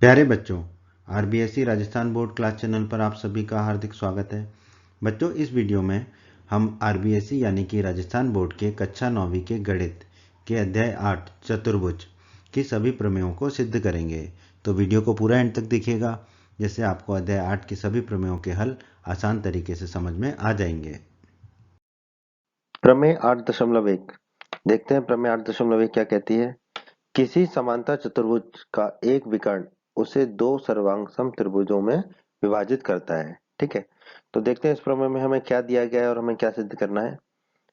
प्यारे बच्चों, RBSE Rajasthan board class channel पर आप सभी का हार्दिक स्वागत है। बच्चों, इस वीडियो में हम आरबीएसई यानी कि राजस्थान बोर्ड के कक्षा 9वीं के गणित के अध्याय 8 चतुर्भुज की सभी प्रमेयों को सिद्ध करेंगे। तो वीडियो को पूरा एंड तक देखिएगा, जिससे आपको अध्याय 8 के सभी प्रमेयों के हल आसान तरीके से समझ में आ जाएंगे। प्रमेय 8.1 देखते हैं। प्रमेय 8.1 क्या कहती है? किसी समांतर चतुर्भुज का एक विकर्ण उसे दो सर्वांगसम त्रिभुजों में विभाजित करता है। ठीक है, तो देखते हैं इस प्रमेय में हमें क्या दिया गया है और हमें क्या सिद्ध करना है।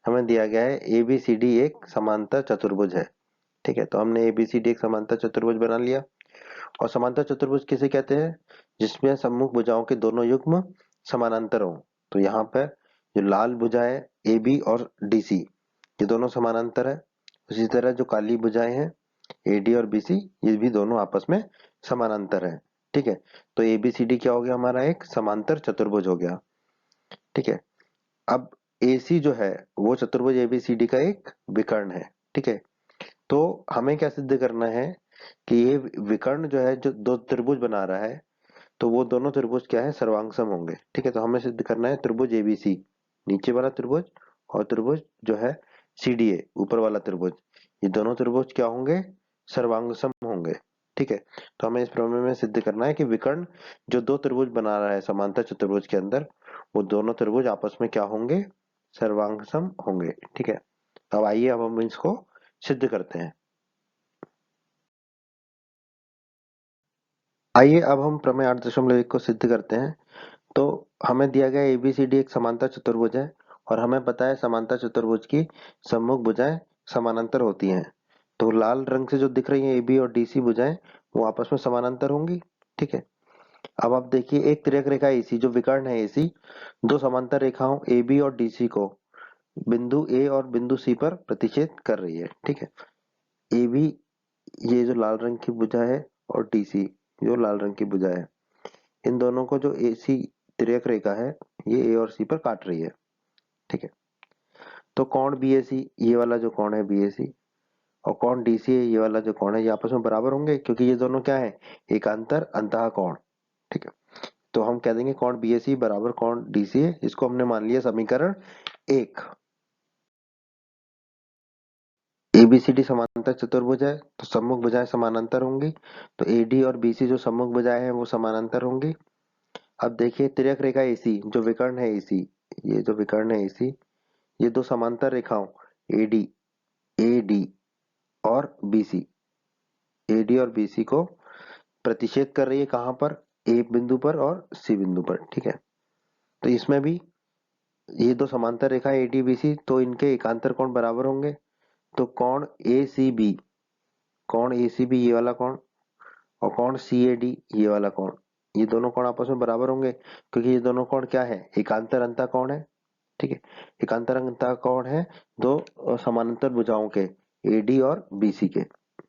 हमें दिया गया है एबीसीडी एक समांतर चतुर्भुज है। ठीक है, तो हमने एबीसीडी एक समांतर चतुर्भुज बना लिया। और समांतर चतुर्भुज किसे कहते हैं? जिसमें सम्मुख भुजाओं के दोनों युग्म समानांतर हो। तो यहाँ पर जो लाल भुजा है ए बी और डी सी, ये दोनों समानांतर है। उसी तरह जो काली भुजाएं हैं ए डी और बी सी, ये भी दोनों आपस में समानांतर है। ठीक है, तो ए बी सी डी क्या हो गया? हमारा एक समांतर चतुर्भुज हो गया। ठीक है, अब ए सी जो है वो चतुर्भुज ए बी सी डी का एक विकर्ण है। ठीक है, तो हमें क्या सिद्ध करना है कि ये विकर्ण जो है, जो दो त्रिभुज बना रहा है, तो वो दोनों त्रिभुज क्या है? सर्वांगसम होंगे। ठीक है, तो हमें सिद्ध करना है त्रिभुज एबीसी, नीचे वाला त्रिभुज, और त्रिभुज जो है सीडीए, ऊपर वाला त्रिभुज, ये दोनों त्रिभुज क्या होंगे? सर्वांगसम होंगे। ठीक है, तो हमें इस प्रमेय में सिद्ध करना है कि विकर्ण जो दो त्रिभुज बना रहा है समांतर चतुर्भुज के अंदर, वो दोनों त्रिभुज आपस में क्या होंगे? सर्वांगसम होंगे। ठीक है, अब आइए अब हम इसको सिद्ध करते हैं। आइए अब हम प्रमेय 8.1 को सिद्ध करते हैं। तो हमें दिया गया एबीसीडी एक समांतर चतुर्भुज है, और हमें पता है समांतर चतुर्भुज की सम्मुख भुजाएं समानांतर होती हैं। तो लाल रंग से जो दिख रही है एबी और डीसी भुजाएं, वो आपस में समानांतर होंगी। ठीक है, अब आप देखिए एक तिर्यक रेखा एसी जो विकर्ण है एसी, दो समांतर रेखाओं एबी और डीसी को बिंदु ए और बिंदु सी पर प्रतिच्छेद कर रही है। ठीक है, एबी ये जो लाल रंग की भुजा है, और डीसी जो लाल रंग की भुजा है, इन दोनों को जो एसी तिर्यक रेखा है, ये ए और सी पर काट रही है। ठीक है, तो कोण बीएसी, ये वाला जो कोण है बीएसी, और कोण डीसी है, ये वाला जो कोण है, ये आपस में बराबर होंगे, क्योंकि ये दोनों क्या है? एकांतर अंतः कोण। ठीक है, तो हम कह देंगे कोण बीएसी बराबर कोण डीसी है। इसको हमने मान लिया समीकरण 1। एबीसीडी समांतर चतुर्भुज है, तो सम्मुख भुजाएं समानांतर होंगी। तो एडी और बीसी जो सम्मुख भुजाएं हैं वो समानांतर होंगी। अब देखिए तिर्यक रेखा एसी जो विकर्ण है एसी, ये जो विकर्ण है एसी, ये दो समांतर रेखाओं एडी एडी और बीसी, एडी और बीसी को प्रतिच्छेद कर रही है। कहां पर? ए बिंदु पर और सी बिंदु पर। ठीक है, तो इसमें भी ये दो समांतर रेखा एडी बीसी, तो इनके एकांतर कोण बराबर होंगे। तो कोण ए सी बी, कोण ए सी बी ये वाला कोण, और कोण सी ए डी ये वाला कोण, ये दोनों कोण आपस में बराबर होंगे, क्योंकि ये दोनों कोण क्या है? एकांतर अंतः कोण है। ठीक है, एकांतर अंतः कोण है दो समानांतर भुजाओं के एडी और बीसी के।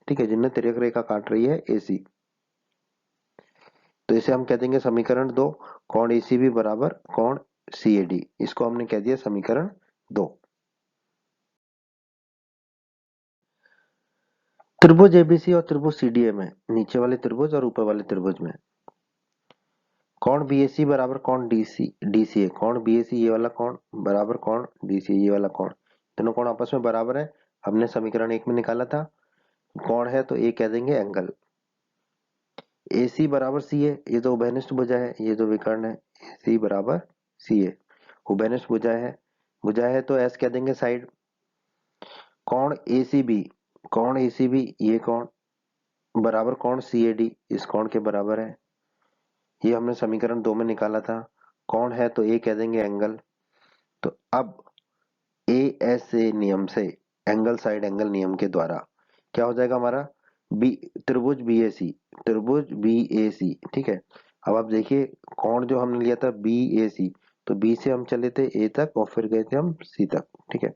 ठीक है, जिनमें तिर्यक रेखा काट रही है एसी। तो इसे हम कह देंगे समीकरण 2, कोण एसीबी बराबर कोण सीएडी। इसको हमने कह दिया समीकरण 2। त्रिभुज एबीसी और त्रिभुज सीडीए में, नीचे वाले त्रिभुज और ऊपर वाले त्रिभुज में, कोण बीएसी बराबर कोण डीसी डीसीए, कोण बीएसी ये वाला कोण बराबर कोण डीसी ये वाला कोण, दोनों कोण आपस में बराबर है। हमने समीकरण 1 में निकाला था। कोण है तो ए कह देंगे एंगल। ए सी बराबर सी है, ये तो उभयनिष्ठ भुजा है, ये जो विकर्ण है ए सी बराबर सी है, उभयनिष्ठ भुजा है। भुजा है तो एस कह देंगे साइड। कोण ए सी बी, कोण ए सी बी ये कोण बराबर कोण सी ए डी, इस कोण के बराबर है। ये हमने समीकरण 2 में निकाला था। कोण है तो ए कह देंगे एंगल। तो अब ए एस ए नियम से, एंगल साइड एंगल नियम के द्वारा क्या हो जाएगा हमारा? बी त्रिभुज बी ए सी, त्रिभुज बी ए सी। ठीक है, अब आप देखिए कोण जो हमने लिया था बी ए सी, तो बी से हम चले थे ए तक और फिर गए थे हम सी तक। ठीक है,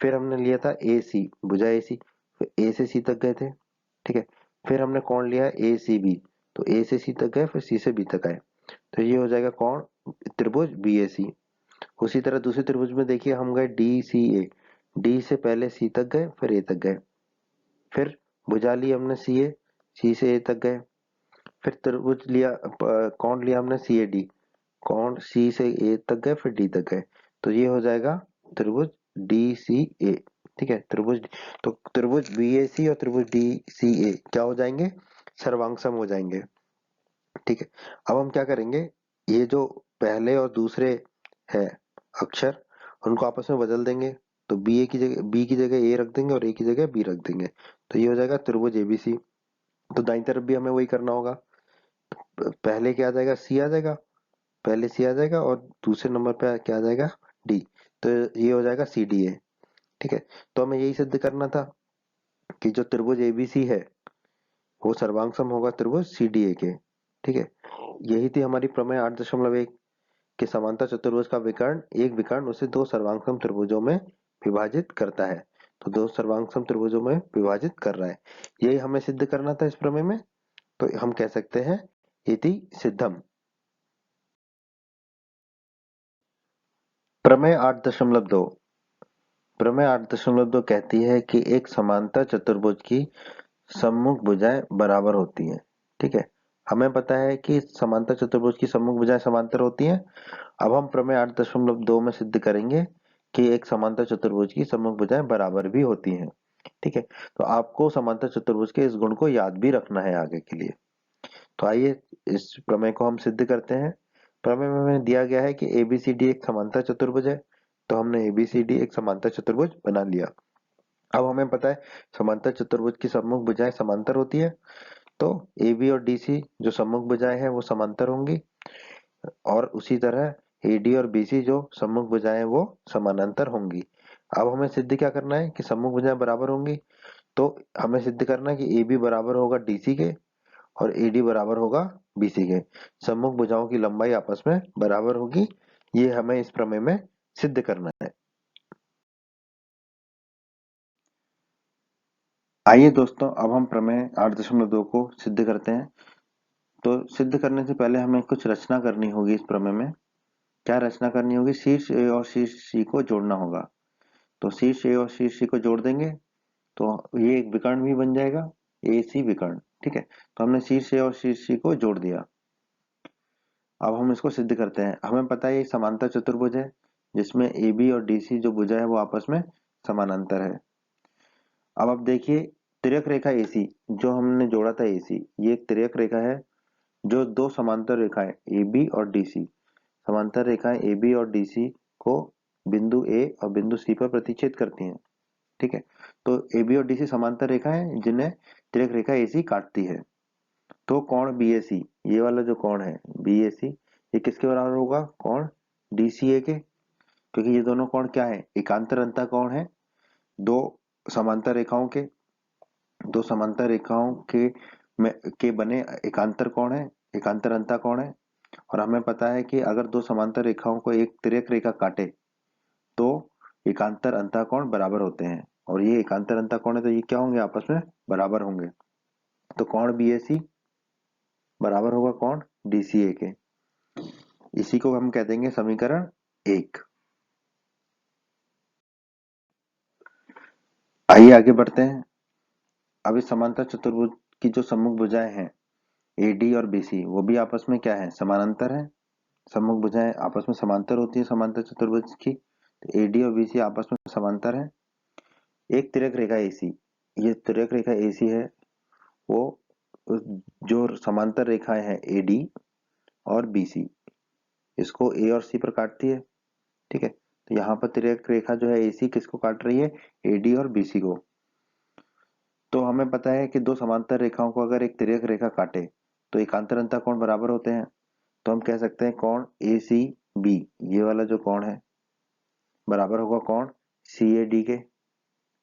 फिर हमने लिया था ए सी, भुजा ए सी, फिर ए से सी तक गए थे। ठीक है, फिर हमने कोण लिया ए सी बी, तो ए से सी तक गए फिर सी से बी तक आए, तो ये हो जाएगा कोण त्रिभुज बी ए सी। उसी तरह दूसरे त्रिभुज में देखिए हम गए डी सी ए, डी से पहले सी तक गए फिर ए तक गए, फिर भुजा ली हमने सी ए, सी से ए तक गए, फिर त्रिभुज लिया, कौन लिया हमने, सी ए डी, कौन सी से ए तक गए फिर डी तक गए, तो ये हो जाएगा त्रिभुज डी सी ए। ठीक है, त्रिभुज, तो त्रिभुज बी ए सी और त्रिभुज डी सी ए क्या हो जाएंगे, सर्वांग हो जाएंगे। ठीक है, अब हम क्या करेंगे, ये जो पहले और दूसरे है अक्षर, उनको आपस में बदल देंगे। तो बी की जगह ए रख देंगे और ए की जगह बी रख देंगे, तो ये हो जाएगा त्रिभुज एबीसी। तो दाईं तरफ भी हमें वही करना होगा, पहले क्या आ जाएगा, सी आ जाएगा, पहले सी आ जाएगा और दूसरे नंबर पे क्या आ जाएगा, डी। तो ये हो जाएगा सी डी ए। ठीक है, तो हमें यही सिद्ध करना था कि जो त्रिभुज एबीसी है वो सर्वांग सम होगा त्रिभुज सी डी ए के। ठीक है, यही थी हमारी प्रमेय 8.1 कि समांतर चतुर्भुज का विकर्ण, एक विकर्ण उसे दो सर्वांगसम त्रिभुजों में विभाजित करता है। तो दो सर्वांगसम त्रिभुजों में विभाजित कर रहा है, यही हमें सिद्ध करना था इस प्रमेय में। तो हम कह सकते हैं इति सिद्धम। प्रमेय 8.2, प्रमेय 8.2 कहती है कि एक समांतर चतुर्भुज की सम्मुख भुजाएं बराबर होती हैं। ठीक है, हमें पता है कि समांतर चतुर्भुज की सम्मुख भुजाएं समांतर होती हैं। अब हम प्रमेय 8.2 में सिद्ध करेंगे कि एक समांतर चतुर्भुज की सम्मुख भुजाएं बराबर भी होती हैं। ठीक है, तो आपको समांतर चतुर्भुज के इस गुण को याद भी रखना है आगे के लिए। तो आइए इस प्रमेय को हम सिद्ध करते हैं। प्रमेय में हमें दिया गया है कि एबीसीडी एक समांतर चतुर्भुज है, तो हमने एबीसीडी एक समांतर चतुर्भुज बना लिया। अब हमें पता है समांतर चतुर्भुज की सम्मुख भुजाएं समांतर होती है, तो AB और DC जो सम्मुख भुजाएं हैं वो समांतर होंगी, और उसी तरह AD और BC जो सम्मुख भुजाएं हैं वो समानांतर होंगी। अब हमें सिद्ध क्या करना है कि सम्मुख भुजाएं बराबर होंगी, तो हमें सिद्ध करना है कि AB बराबर होगा DC के और AD बराबर होगा BC के। सम्मुख भुजाओं की लंबाई आपस में बराबर होगी, ये हमें इस प्रमेय में सिद्ध करना है। आइए दोस्तों, अब हम प्रमेय 8.2 को सिद्ध करते हैं। तो सिद्ध करने से पहले हमें कुछ रचना करनी होगी इस प्रमेय में। क्या रचना करनी होगी, शीर्ष ए और शीर्ष सी को जोड़ना होगा। तो शीर्ष ए और शीर्ष सी को जोड़ देंगे तो ये एक विकर्ण भी बन जाएगा, ए सी विकर्ण। ठीक है, तो हमने शीर्ष ए और शीर्ष सी को जोड़ दिया। अब हम इसको सिद्ध करते हैं। हमें पता है ये समांतर चतुर्भुज है जिसमें ए बी और डी सी जो भुजा है वो आपस में समानांतर है। अब आप देखिए, तिर्यक रेखा AC जो हमने जोड़ा था AC, ये एक तिर्यक रेखा है जो दो समांतर रेखाएं AB और DC, समांतर रेखाएं AB और DC को बिंदु A और बिंदु C पर प्रतिच्छेद करती हैं। ठीक है, तो AB और DC समांतर रेखाएं जिन्हें तिर्यक रेखा AC काटती है। तो कोण BAC, ये वाला जो कोण है BAC, ये किसके बराबर होगा, कोण DCA के, क्योंकि ये दोनों कोण क्या है, एकांतर अंतःकोण है। दो समांतर रेखाओं के, दो समांतर रेखाओं के बने एकांतर कोण है, एकांतर अंतःकोण है। और हमें पता है कि अगर दो समांतर रेखाओं को एक तिर्यक रेखा काटे तो एकांतर अंतःकोण बराबर होते हैं, और ये एकांतर अंतःकोण है तो ये क्या होंगे, आपस में बराबर होंगे। तो कोण BAC बराबर होगा कोण DCA के। इसी को हम कह देंगे समीकरण 1। आइए आगे बढ़ते हैं। अब इस समांतर चतुर्भुज की जो सम्मुख भुजाएं हैं AD और BC वो भी आपस में क्या है, समानांतर है। सम्मुख भुजाएं आपस में समांतर होती है समांतर चतुर्भुज की, तो AD और BC आपस में समांतर है। एक तिर्यक रेखा AC, ये तिर्यक रेखा AC है, वो जो समांतर रेखाएं हैं AD और BC, इसको A और C पर काटती है। ठीक है, तो यहाँ पर तिर्यक रेखा जो है AC किसको काट रही है, AD और BC को। तो हमें पता है कि दो समांतर रेखाओं को अगर एक तिर्यक रेखा काटे तो एकांतर अंतःकोण बराबर होते हैं। तो हम कह सकते हैं कोण ACB, ये वाला जो कोण है बराबर होगा कोण CAD के,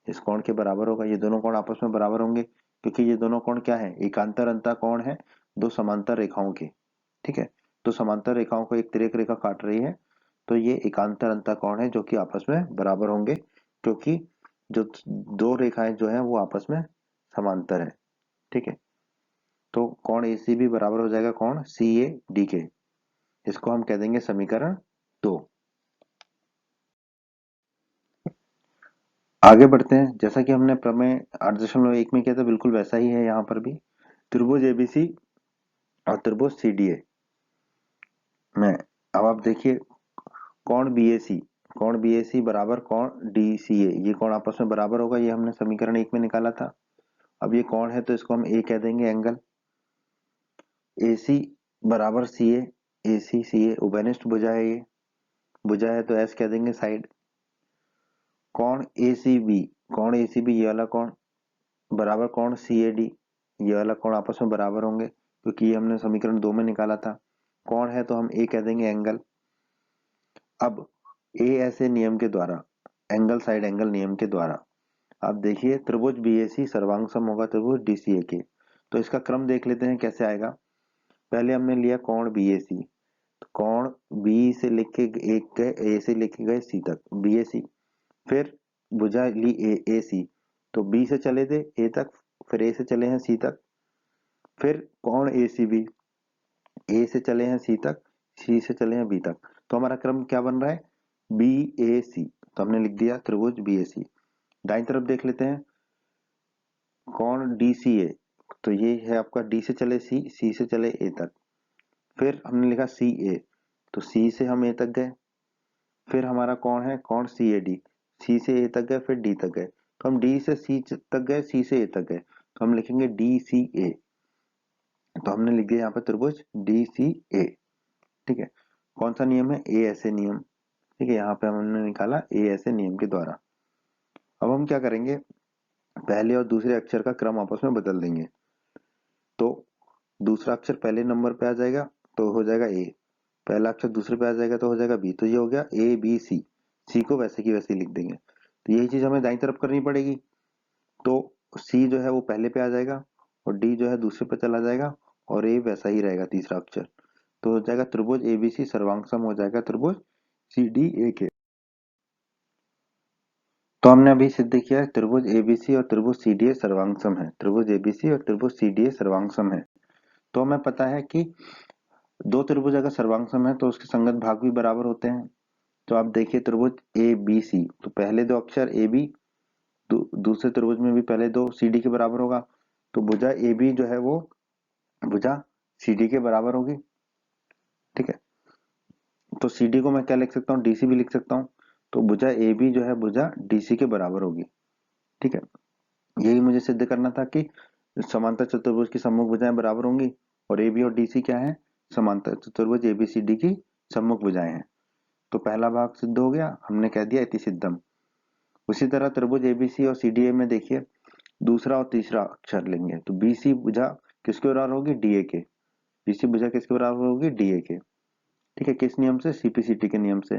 इस कोण के बराबर होगा। ये दोनों कोण आपस में बराबर होंगे क्योंकि ये दोनों कोण क्या है, एकांतर अंतःकोण है दो समांतर रेखाओं के। ठीक है, तो समांतर रेखाओं को एक तिर्यक रेखा काट रही है तो ये एकांतर अंतःकोण है जो कि आपस में बराबर होंगे, क्योंकि जो दो रेखाएं जो है वो आपस में समांतर है। ठीक है, तो कोण ACB बराबर हो जाएगा कोण CAD के। इसको हम कह देंगे समीकरण 2। आगे बढ़ते हैं। जैसा कि हमने प्रमेय 8.1 में किया था बिल्कुल वैसा ही है यहाँ पर भी। त्रिभुज ABC और त्रिभुज CDA में। अब आप देखिए कोण BAC, कोण BAC बराबर कोण DCA, ये कोण आपस में बराबर होगा, ये हमने समीकरण 1 में निकाला था। अब ये कोण है तो इसको हम A कह देंगे एंगल। AC बराबर CA, AC CA उभयनिष्ठ भुजा है, ये भुजा है तो S कह देंगे साइड। कोण ACB, कोण ACB ये वाला कोण बराबर कोण CAD, ये वाला कोण आपस में बराबर होंगे क्योंकि ये हमने समीकरण 2 में निकाला था। कोण है तो हम A कह देंगे एंगल। अब ए ऐसे नियम के द्वारा, एंगल साइड एंगल नियम के द्वारा, आप देखिए त्रिभुज BAC सर्वांग सम होगा त्रिभुज DCA के। तो इसका क्रम देख लेते हैं कैसे आएगा। पहले हमने लिया कोण BAC, तो कोण B से लिख के एक गए, A से लेके गए C तक BAC, फिर भुजा ली AC, तो B से चले थे A तक, फिर A से चले हैं C तक, फिर कोण ACB, A से चले हैं C तक, C से चले हैं B तक। तो हमारा क्रम क्या बन रहा है BAC, तो हमने लिख दिया त्रिभुज BAC। दाईं तरफ देख लेते हैं कोण DCA, तो ये है आपका D से चले C, C से चले A तक, फिर हमने लिखा CA, तो C से हम A तक गए, फिर हमारा कौन है कोण CAD, C से A तक गए फिर D तक गए, तो हम D से C तक गए, C से A तक गए, तो हम लिखेंगे DCA, तो हमने लिख दिया यहाँ पे त्रिभुज DCA। ठीक है, कौन सा नियम है A ऐसे नियम। ठीक है, यहाँ पे हमने निकाला A ऐसे नियम के द्वारा। अब हम क्या करेंगे, पहले और दूसरे अक्षर का क्रम आपस में बदल देंगे। तो दूसरा अक्षर पहले नंबर पे आ जाएगा तो हो जाएगा A, पहला अक्षर दूसरे पे आ जाएगा तो हो जाएगा B, तो ये हो गया ABC। C को वैसे की वैसे ही लिख देंगे। तो यही चीज हमें दाईं तरफ करनी पड़ेगी। तो C जो है वो पहले पे आ जाएगा और D जो है दूसरे पे चला जाएगा और A वैसा ही रहेगा तीसरा अक्षर, तो हो जाएगा त्रिभुज ABC सर्वांग सम हो जाएगा त्रिभुज CDA के। तो हमने अभी सिद्ध किया है त्रिभुज ABC और त्रिभुज CDA सर्वांग सम है, त्रिभुज ABC और त्रिभुज CDA सर्वांग सम है। तो हमें पता है कि दो त्रिभुज अगर सर्वांग सम है तो उसके संगत भाग भी बराबर होते हैं। तो आप देखिए त्रिभुज ABC, तो पहले दो अक्षर AB, दूसरे त्रिभुज में भी पहले दो CD के बराबर होगा, तो भुजा AB जो है वो भुजा CD के बराबर होगी। ठीक है, तो CD को मैं क्या लिख सकता हूँ DC भी लिख सकता हूँ, तो भुजा AB जो है भुजा DC के बराबर होगी। ठीक है, यही मुझे सिद्ध करना था कि समांतर चतुर्भुज की सम्मुख भुजाएं बराबर होंगी और AB और DC क्या है समांतर चतुर्भुज ABCD की सम्मुख भुजाएं हैं। तो पहला भाग सिद्ध हो गया, हमने कह दिया इति सिद्धम। उसी तरह त्रिभुज ABC और CDA में देखिए दूसरा और तीसरा अक्षर लेंगे, तो BC भुजा किसके बराबर होगी DA के, BC भुजा किसके बराबर होगी DA के। ठीक है, किस नियम से CPCT के नियम से,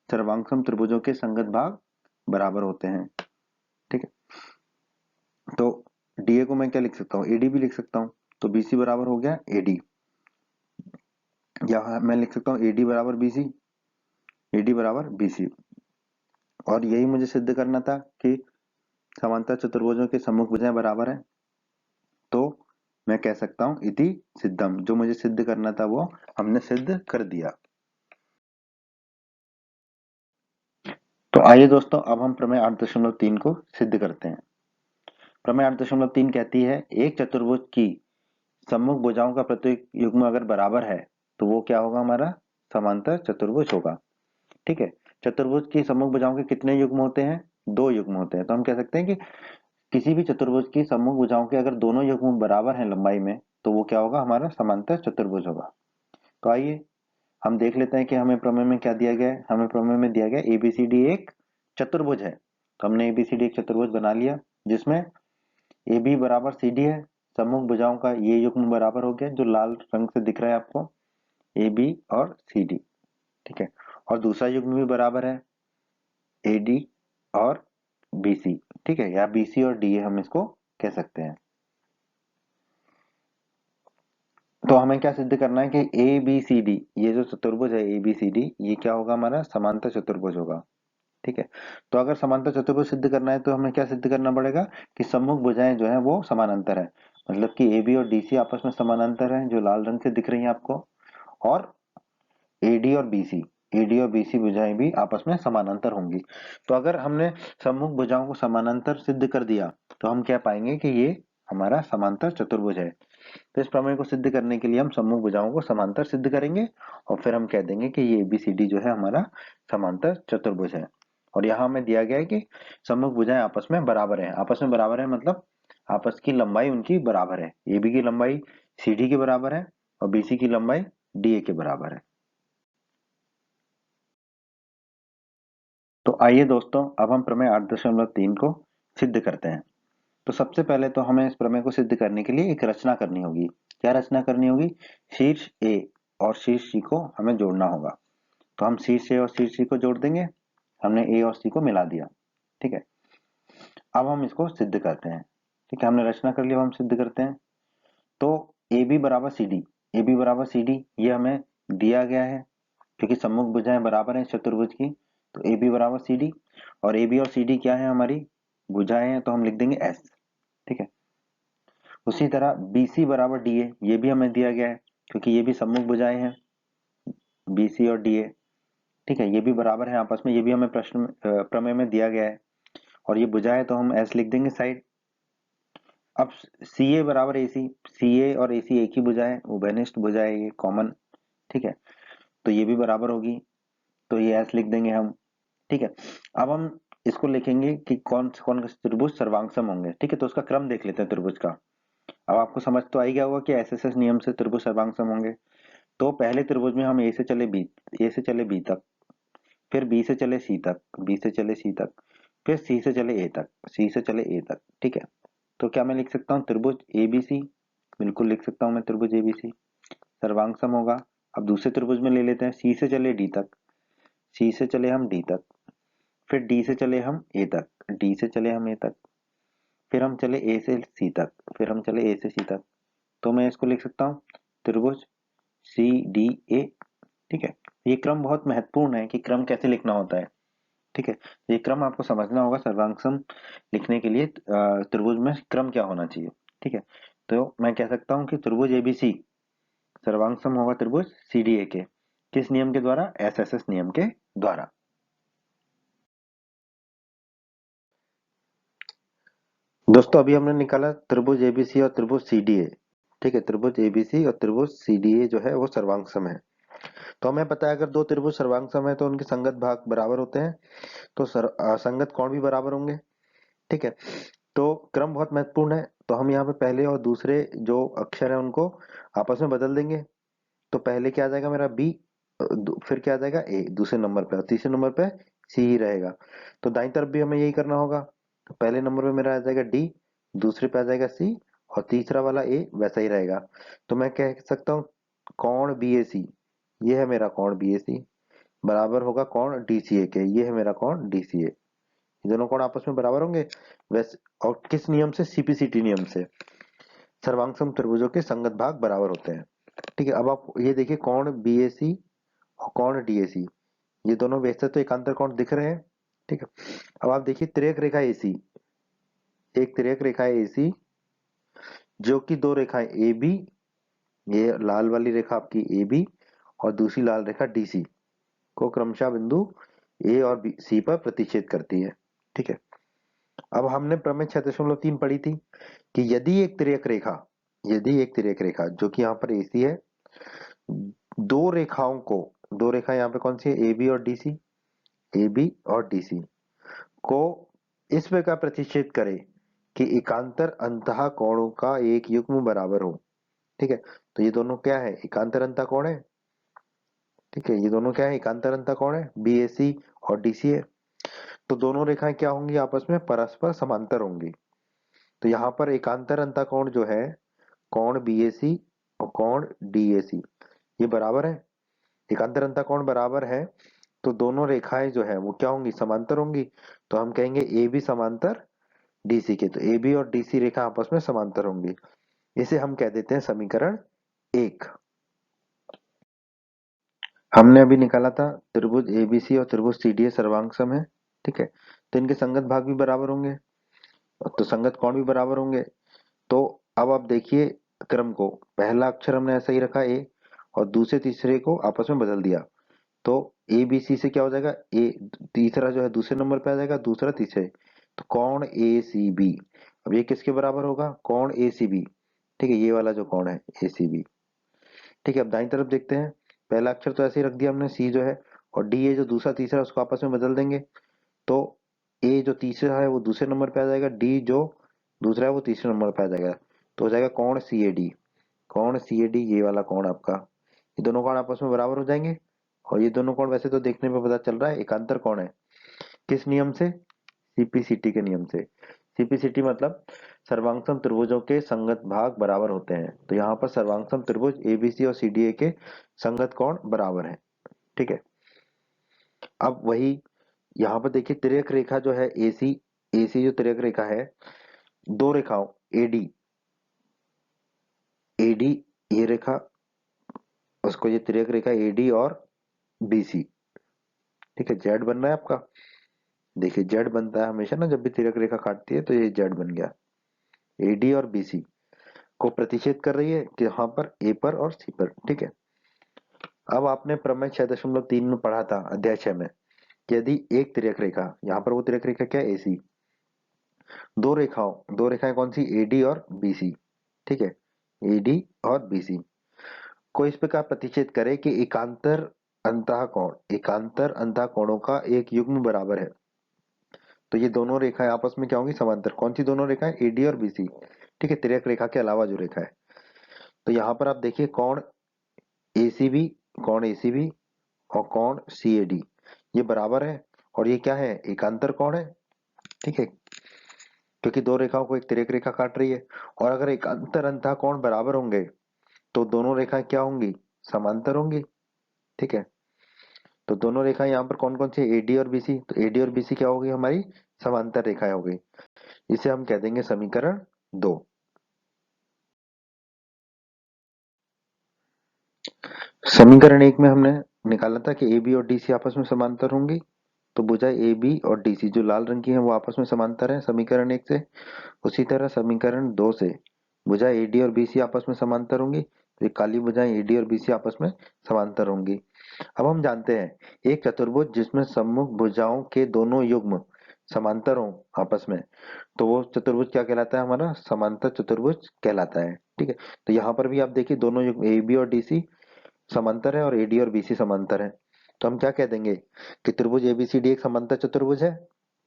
सर्वांगसम त्रिभुजों के संगत भाग बराबर होते हैं। ठीक है, तो DA को मैं क्या लिख सकता हूँ AD भी लिख सकता हूँ, तो BC बराबर हो गया AD, या मैं लिख सकता हूँ AD बराबर BC, AD बराबर BC। और यही मुझे सिद्ध करना था कि समांतर चतुर्भुजों के सम्मुख भुजाएं बराबर हैं, तो मैं कह सकता हूं इति सिद्धम, जो मुझे सिद्ध करना था वो हमने सिद्ध कर दिया। तो आइए दोस्तों अब हम प्रमेय 8.3 को सिद्ध करते हैं। प्रमेय 8.3 कहती है एक चतुर्भुज की सम्मुख भुजाओं का प्रत्येक युग्म अगर बराबर है तो वो क्या होगा हमारा समांतर चतुर्भुज होगा। ठीक है, चतुर्भुज की सम्मुख भुजाओं के कितने युग्म होते हैं, दो युग्म होते हैं। तो हम कह सकते हैं कि किसी भी चतुर्भुज की सम्मुख भुजाओं के अगर दोनों युग्म बराबर हैं लंबाई में तो वो क्या होगा हमारा समांतर चतुर्भुज होगा। तो आइए हम देख लेते हैं कि हमें प्रमेय में क्या दिया गया है। हमें प्रमेय में दिया गया ABCD एक चतुर्भुज है, तो हमने ABCD एक चतुर्भुज बना लिया जिसमें AB बराबर CD है, सम्मुख भुजाओं का ये युग्म बराबर हो गया जो लाल रंग से दिख रहा है आपको AB और CD। ठीक है, और दूसरा युग्म भी बराबर है AD और BC। ठीक है, या BC और DA हम इसको कह सकते हैं। तो हमें क्या सिद्ध करना है कि ABCD ये जो चतुर्भुज है ABCD ये क्या होगा हमारा समांतर चतुर्भुज होगा। ठीक है, तो अगर समांतर चतुर्भुज सिद्ध करना है तो हमें क्या सिद्ध करना पड़ेगा कि सम्मुख भुजाएं जो है वो समानांतर है, मतलब कि AB और DC आपस में समानांतर है जो लाल रंग से दिख रही है आपको, और AD और BC भुजाएं भी आपस में समानांतर होंगी। तो अगर हमने सम्मुख भुजाओं को समानांतर सिद्ध कर दिया तो हम क्या पाएंगे कि ये हमारा समांतर चतुर्भुज है। तो इस प्रमेय को सिद्ध करने के लिए हम सम्मुख भुजाओं को समांतर सिद्ध करेंगे और फिर हम कह देंगे कि ये ABCD जो है हमारा समांतर चतुर्भुज है। और यहाँ हमें दिया गया है कि सम्मुख भुजाएं आपस में बराबर है। आपस में बराबर है मतलब आपस की लंबाई उनकी बराबर है। AB की लंबाई CD के बराबर है और BC की लंबाई DA के बराबर है। तो आइए दोस्तों, अब हम प्रमेय 8.3 को सिद्ध करते हैं। तो सबसे पहले तो हमें इस प्रमेय को सिद्ध करने के लिए एक रचना करनी होगी। क्या रचना करनी होगी? शीर्ष A और शीर्ष C को हमें जोड़ना होगा। तो हम शीर्ष A और शीर्ष C को जोड़ देंगे। हमने A और C को मिला दिया। ठीक है, अब हम इसको सिद्ध करते हैं। ठीक है, हमने रचना कर लिया, अब हम सिद्ध करते हैं। तो AB बराबर CD, AB बराबर CD ये हमें दिया गया है क्योंकि सम्मुख भुजाएं बराबर हैं चतुर्भुज की। तो AB बराबर CD और AB और CD क्या है? हमारी भुजाएं हैं, तो हम लिख देंगे S। ठीक है, उसी तरह BC बराबर DA ये भी हमें दिया गया है क्योंकि ये भी सम्मुख भुजाएं हैं BC और DA। ठीक है, ये भी बराबर है आपस में, ये भी हमें प्रश्न प्रमेय में दिया गया है और ये भुजा है तो हम S लिख देंगे साइड। अब CA बराबर AC, CA और AC एक ही भुजा है, उभयनिष्ठ भुजा है ये, कॉमन। ठीक है, तो ये भी बराबर होगी, तो ये S लिख देंगे हम। ठीक है, अब हम इसको लिखेंगे कि कौन कौन त्रिभुज सर्वांगसम होंगे। ठीक है, तो उसका क्रम देख लेते हैं त्रिभुज का। अब आपको समझ तो आ ही गया होगा कि SSS नियम से त्रिभुज सर्वांगसम होंगे। तो पहले त्रिभुज में हम A से चले B तक, फिर B से चले C तक, B से चले C तक, फिर C से चले A तक, C से चले A तक। ठीक है, तो क्या मैं लिख सकता हूँ त्रिभुज ABC? बिल्कुल लिख सकता हूँ मैं त्रिभुज ABC सर्वांगसम होगा। अब दूसरे त्रिभुज में ले लेते हैं, C से चले D तक, C से चले हम D तक, फिर D से चले हम A तक, D से चले हम A तक, फिर हम चले A से C तक, फिर हम चले A से C तक। तो मैं इसको लिख सकता हूँ त्रिभुज CDA। ठीक है, ये क्रम बहुत महत्वपूर्ण है कि क्रम कैसे लिखना होता है। ठीक है, ये क्रम आपको समझना होगा सर्वांगसम लिखने के लिए, त्रिभुज में क्रम क्या होना चाहिए। ठीक है, तो मैं कह सकता हूँ कि त्रिभुज ABC सर्वांगसम होगा त्रिभुज CDA के। किस नियम के द्वारा? SSS नियम के द्वारा। दोस्तों अभी हमने निकाला त्रिभुज ABC और त्रिभुज CDA। ठीक है, त्रिभुज ABC और त्रिभुज CDA जो है वो सर्वांगसम है। तो हमें पता है अगर दो त्रिभुज सर्वांगसम है तो उनके संगत भाग बराबर होते हैं, तो संगत कोण भी बराबर होंगे। ठीक है, तो क्रम बहुत महत्वपूर्ण है। तो हम यहाँ पे पहले और दूसरे जो अक्षर है उनको आपस में बदल देंगे। तो पहले क्या आ जाएगा मेरा B, फिर क्या आ जाएगा A दूसरे नंबर पे, और तीसरे नंबर पे C ही रहेगा। तो दाईं तरफ भी हमें यही करना होगा। तो पहले नंबर पे मेरा आ जाएगा D, दूसरे पे आ जाएगा C और तीसरा वाला A वैसा ही रहेगा। तो मैं कह सकता हूँ कोण BAC, ये है मेरा कोण BAC, बराबर होगा कोण DCA के, ये है मेरा कोण DCA। ये दोनों कोण आपस में बराबर होंगे वैसे, और किस नियम से? CPCT नियम से। सर्वांगसम त्रिभुजों के संगत भाग बराबर होते हैं। ठीक है, अब आप ये देखिए कोण BAC और कोण DAC, ये दोनों वैसे तो एकांतर कोण दिख रहे हैं। ठीक है, अब आप देखिए तिर्यक रेखा AC, एक तिर्यक रेखा है AC जो कि दो रेखाएं AB, ये लाल वाली रेखा आपकी AB और दूसरी लाल रेखा DC को क्रमशः बिंदु A और C पर प्रतिच्छेद करती है। ठीक है, अब हमने प्रमेय 6.3 पढ़ी थी कि यदि एक तिर्यक रेखा जो कि यहाँ पर AC है, दो रेखाओं को, दो रेखा यहाँ पे कौन सी है? AB और DC, AB और DC को इस प्रकार प्रतिच्छेद करे कि एकांतर अंतः कोणों का एक युग्म बराबर हो। ठीक है, तो ये दोनों क्या है? एकांतर अंतः कोण है। ठीक है, ये दोनों क्या है? एकांतर अंतः कोण है, BAC और DCA। तो दोनों रेखाएं क्या होंगी? आपस में परस्पर समांतर होंगी। तो यहाँ पर एकांतर अंतः कोण जो है कोण BAC और कोण DAC ये बराबर है। एकांतर अंतः कोण बराबर है तो दोनों रेखाएं जो है वो क्या होंगी? समांतर होंगी। तो हम कहेंगे AB समांतर DC के, तो AB और DC रेखा आपस में समांतर होंगी। इसे हम कह देते हैं समीकरण 1। हमने अभी निकाला था त्रिभुज ABC और त्रिभुज CDA सर्वांगसम है। ठीक है, तो इनके संगत भाग भी बराबर होंगे, तो संगत कोण भी बराबर होंगे। तो अब आप देखिए क्रम को, पहला अक्षर हमने ऐसा ही रखा A और दूसरे तीसरे को आपस में बदल दिया। तो ABC से क्या हो जाएगा? A तीसरा जो है दूसरे नंबर पे आ जाएगा, दूसरा तीसरे, तो कोण ACB। अब ये किसके बराबर होगा? कोण ACB ठीक है, ये वाला जो कोण है ACB। ठीक है, अब दाईं तरफ देखते हैं, पहला अक्षर तो ऐसे ही रख दिया हमने C जो है, और D ये जो दूसरा तीसरा उसको आपस में बदल देंगे, तो A जो तीसरा है वो दूसरे नंबर पे आ जाएगा, D जो दूसरा है वो तीसरे नंबर पे आ जाएगा, तो हो जाएगा कोण CAD। कोण CAD ये वाला कोण आपका, ये दोनों कोण आपस में बराबर हो जाएंगे, और ये दोनों कोण वैसे तो देखने में पता चल रहा है एकांतर कोण है। किस नियम से? CPCT के नियम से। CPCT मतलब सर्वांगसम त्रिभुजों के संगत भाग बराबर होते हैं, तो यहाँ पर सर्वांगसम त्रिभुज ABC और CDA के संगत कोण बराबर है। ठीक है, अब वही यहाँ पर देखिए, तिर्यक रेखा जो है AC जो तिर्यक रेखा है, दो रेखाओं AD ये रेखा, उसको ये तिर्यक रेखा AD और BC। ठीक है, Z बन रहा है आपका, देखिए Z बनता है हमेशा ना, जब भी तिर्यक रेखा काटती है तो ये Z बन गया, AD और BC को प्रतिच्छेद कर रही है कि यहाँ पर A पर और C पर। ठीक है, अब आपने प्रमेय 6.3 में पढ़ा था अध्याय 6 में कि यदि एक तिर्यक रेखा, यहाँ पर वो तिर्यक रेखा क्या है AC, दो रेखाएं कौन सी, AD और BC। ठीक है, AD और BC को इस प्रकार प्रतिच्छेद करे कि एकांतर अंतः कोणों का एक युग्म बराबर है। तो ये दोनों रेखाएं आपस में क्या होंगी, समांतर। कौन सी दोनों रेखाएं, AD और BC। ठीक है, तिर्यक रेखा के अलावा जो रेखा है, तो यहाँ पर आप देखिए ACB कोण ACB और कोण CAD ये बराबर है, और ये क्या है, एकांतर कोण है। ठीक है, क्योंकि दो रेखाओं को एक तिर्यक रेखा काट रही है, और अगर एकांतर अंतः कोण बराबर होंगे तो दोनों रेखाएं क्या होंगी, समांतर होंगी। ठीक है, तो दोनों रेखाएं यहाँ पर कौन कौन सी, AD और BC, तो AD और BC क्या होगी, हमारी समांतर रेखाएं हो गई। इसे हम कह देंगे समीकरण 2। समीकरण 1 में हमने निकाला था कि AB और DC आपस में समांतर होंगी, तो भुजा AB और DC जो लाल रंग की है वो आपस में समांतर है समीकरण 1 से। उसी तरह समीकरण 2 से भुजा AD और BC आपस में समांतर होंगी, तो ये काली भुजाएं AD और BC आपस में समांतर होंगी। अब हम जानते हैं एक चतुर्भुज जिसमें सम्मुख भुजाओं के दोनों युग्म समांतर हों आपस में, तो वो चतुर्भुज क्या कहलाता है, हमारा समांतर चतुर्भुज कहलाता है। ठीक है, तो यहाँ पर भी आप देखिए दोनों युग्म AB और DC समांतर है और AD और BC समांतर है, तो हम क्या कह देंगे कि त्रिभुज ABCD एक समांतर चतुर्भुज है।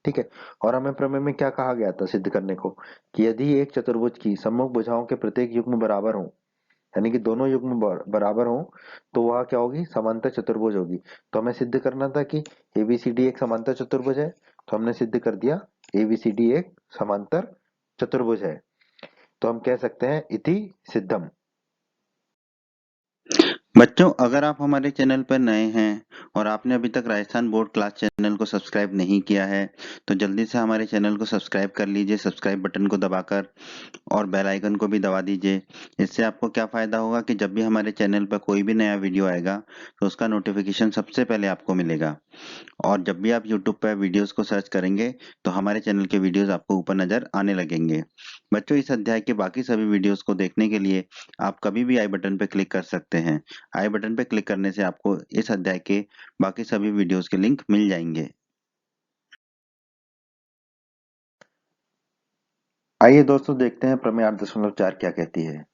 ठीक है, और हमें प्रमेय में क्या कहा गया था सिद्ध करने को, कि यदि एक चतुर्भुज की सम्मुख भुजाओं के प्रत्येक युग्म बराबर हो, यानी कि दोनों युग्म बराबर हो, तो वह क्या होगी, समांतर चतुर्भुज होगी। तो हमें सिद्ध करना था कि ABCD एक समांतर चतुर्भुज है, तो हमने सिद्ध कर दिया ABCD एक समांतर चतुर्भुज है। तो हम कह सकते हैं इति सिद्धम। बच्चों, अगर आप हमारे चैनल पर नए हैं और आपने अभी तक राजस्थान बोर्ड क्लास चैनल को सब्सक्राइब नहीं किया है, तो जल्दी से हमारे चैनल को सब्सक्राइब कर लीजिए, सब्सक्राइब बटन को दबाकर, और बेल आइकन को भी दबा दीजिए। इससे आपको क्या फ़ायदा होगा कि जब भी हमारे चैनल पर कोई भी नया वीडियो आएगा तो उसका नोटिफिकेशन सबसे पहले आपको मिलेगा। और जब भी आप यूट्यूब पर वीडियोस को सर्च करेंगे तो हमारे चैनल के वीडियोस आपको ऊपर नज़र आने लगेंगे। बच्चों, इस अध्याय के बाकी सभी वीडियोस को देखने के लिए आप कभी भी आई बटन पर क्लिक कर सकते हैं। आई बटन पर क्लिक करने से आपको इस अध्याय के बाकी सभी वीडियोस के लिंक मिल जाएंगे। आइए दोस्तों देखते हैं प्रमेय 8.4 क्या कहती है।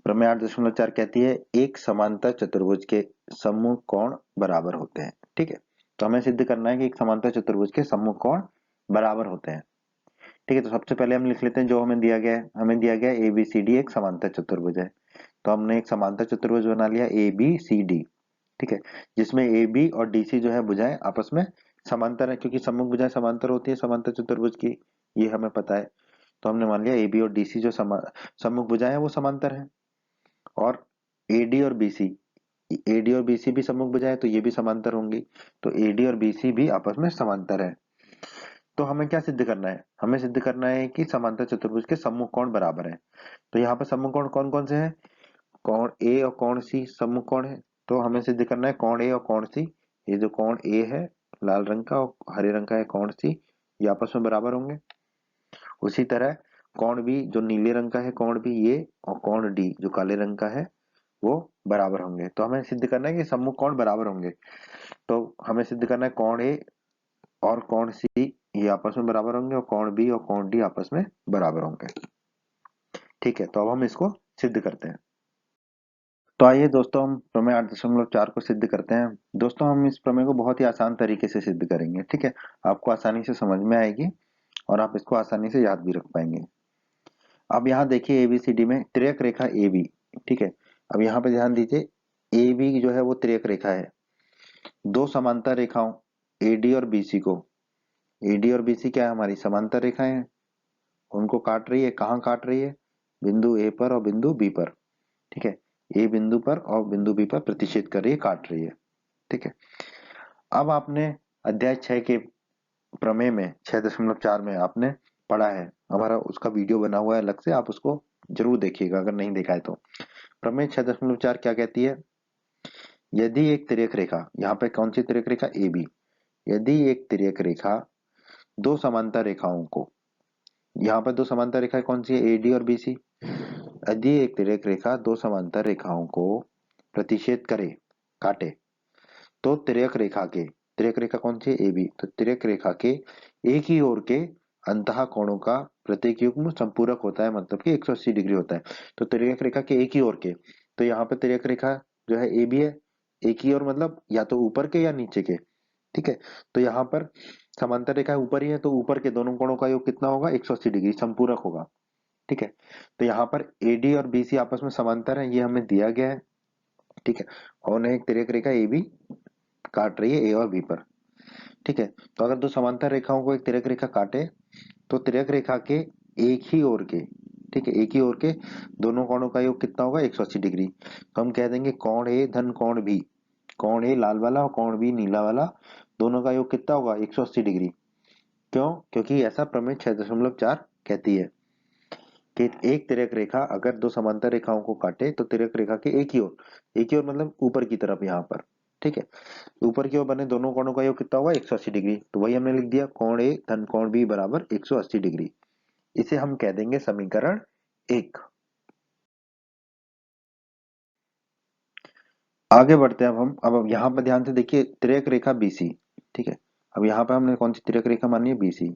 प्रमेय 8.4 कहती है एक समांतर चतुर्भुज के सम्मुख कोण बराबर होते हैं। ठीक है, तो हमें सिद्ध करना है कि एक समांतर चतुर्भुज के सम्मुख कोण बराबर होते हैं। ठीक है, तो सबसे पहले हम लिख लेते हैं जो हमें दिया गया है। हमें दिया गया है ABCD एक समांतर चतुर्भुज है, तो हमने एक समांतर चतुर्भुज बना लिया ABCD। ठीक है, जिसमें AB और DC जो है भुजाएं आपस में समांतर है, क्योंकि सम्मुख भुजाएं समांतर होती है समांतर चतुर्भुज की, ये हमें पता है। तो हमने मान लिया AB और DC जो सम्मुख भुजाएं हैं वो समांतर है, और AD और BC भी सम्मुख भुजाएं, तो ये भी समांतर होंगी, तो AD और BC भी आपस में समांतर है। तो हमें क्या सिद्ध करना है, हमें सिद्ध करना है कि समांतर चतुर्भुज के सम्मुख कोण बराबर है। तो यहाँ पर सम्मुख कोण कौन कौन से हैं, कोण A और कोण C सम्मुख कोण है, तो हमें सिद्ध करना है कोण A और कोण C। ये जो कोण A है लाल रंग का और हरे रंग का है कोण C, ये आपस में बराबर होंगे। उसी तरह कोण B जो नीले रंग का है कोण B ये, और कोण D जो काले रंग का है वो बराबर होंगे। तो हमें सिद्ध करना है कि सम्मुख कोण बराबर होंगे, तो हमें सिद्ध करना है कोण A और कोण C ये आपस में बराबर होंगे, और कोण B और कोण D आपस में बराबर होंगे। ठीक है, तो अब हम इसको सिद्ध करते हैं। तो आइए दोस्तों हम प्रमेय 8.4 को सिद्ध करते हैं। दोस्तों हम इस प्रमेय को बहुत ही आसान तरीके से सिद्ध करेंगे, ठीक है। आपको आसानी से समझ में आएगी और आप इसको आसानी से याद भी रख पाएंगे। अब यहाँ देखिए एबीसीडी में तिर्यक रेखा ए बी, ठीक है। अब यहाँ पे ध्यान दीजिए, ए बी जो है वो तिर्यक रेखा है। दो समांतर रेखाओं एडी और बीसी को, एडी और बीसी क्या है, हमारी समांतर रेखाएं हैं, उनको काट रही है। कहाँ काट रही है, बिंदु ए पर और बिंदु बी पर, ठीक है। ए बिंदु पर और बिंदु बी पर प्रतिच्छेद कर रही है, काट रही है, ठीक है। अब आपने अध्याय 6 के प्रमेय में 6.4 में आपने पढ़ा है, हमारा उसका वीडियो बना हुआ है अलग से, आप उसको जरूर देखिएगा अगर नहीं देखा है तो। प्रमेय 6.4 क्या कहती है, यदि एक तिर्यक रेखा, यहाँ पे कौन सी तिर्यक रेखा, ए बी, यदि एक तिर्यक रेखा दो समांतर रेखाओं को, यहाँ पर दो समांतर रेखाएं कौन सी है, एडी और बीसी। यदि एक तिर्यक रेखा दो समांतर रेखाओं को प्रतिच्छेद करे, काटे, तो तिर्यक रेखा के, तिर्यक रेखा कौन सी है, ए बी, तो तिर्यक रेखा के एक ही ओर के अंतः कोणों का प्रत्येक युग्म संपूरक होता है, मतलब कि 180 डिग्री होता है। तो तिर्यक रेखा के एक ही ओर के, तो यहाँ पे तिर्यक रेखा जो है ए बी है, एक ही ओर मतलब या तो ऊपर के या नीचे के, ठीक है। तो यहाँ पर समांतर रेखा ऊपर ही है, तो ऊपर के दोनों कोणों का योग कितना होगा, 180 डिग्री संपूरक होगा, ठीक है। तो यहाँ पर एडी और बीसी आपस में समांतर है, ये हमें दिया गया है, ठीक है। और उन्हें एक तिर्यक रेखा ए बी काट रही है ए और बी पर, ठीक है। तो अगर दो समांतर रेखाओं को एक तिर्यक रेखा काटे, तो तिर्यक रेखा के एक ही ओर के, ठीक है, एक ही ओर के दोनों कोणों का योग कितना होगा, 180 डिग्री। तो हम कह देंगे कोण ए धन कोण बी, कोण ए लाल वाला और कोण बी नीला वाला, दोनों का योग कितना होगा, 180 डिग्री। क्यों, क्योंकि ऐसा प्रमेय 6.4 कहती है कि एक तिर्यक रेखा अगर दो समांतर रेखाओं को काटे, तो तिर्यक रेखा के एक ही ओर, एक ही ओर मतलब ऊपर की तरफ यहाँ पर, ठीक है, ऊपर की ओर बने दोनों कोणों का योग कितना होगा, 180 डिग्री। तो वही हमने लिख दिया, कोण ए धन कोण बी बराबर 180 डिग्री। इसे हम कह देंगे समीकरण 1। आगे बढ़ते हैं अब हम, अब यहाँ पर ध्यान से देखिए, तिर्यक रेखा बीसी, ठीक है। अब यहाँ पर हमने कौन सी तिर्यक रेखा मानी है, बीसी,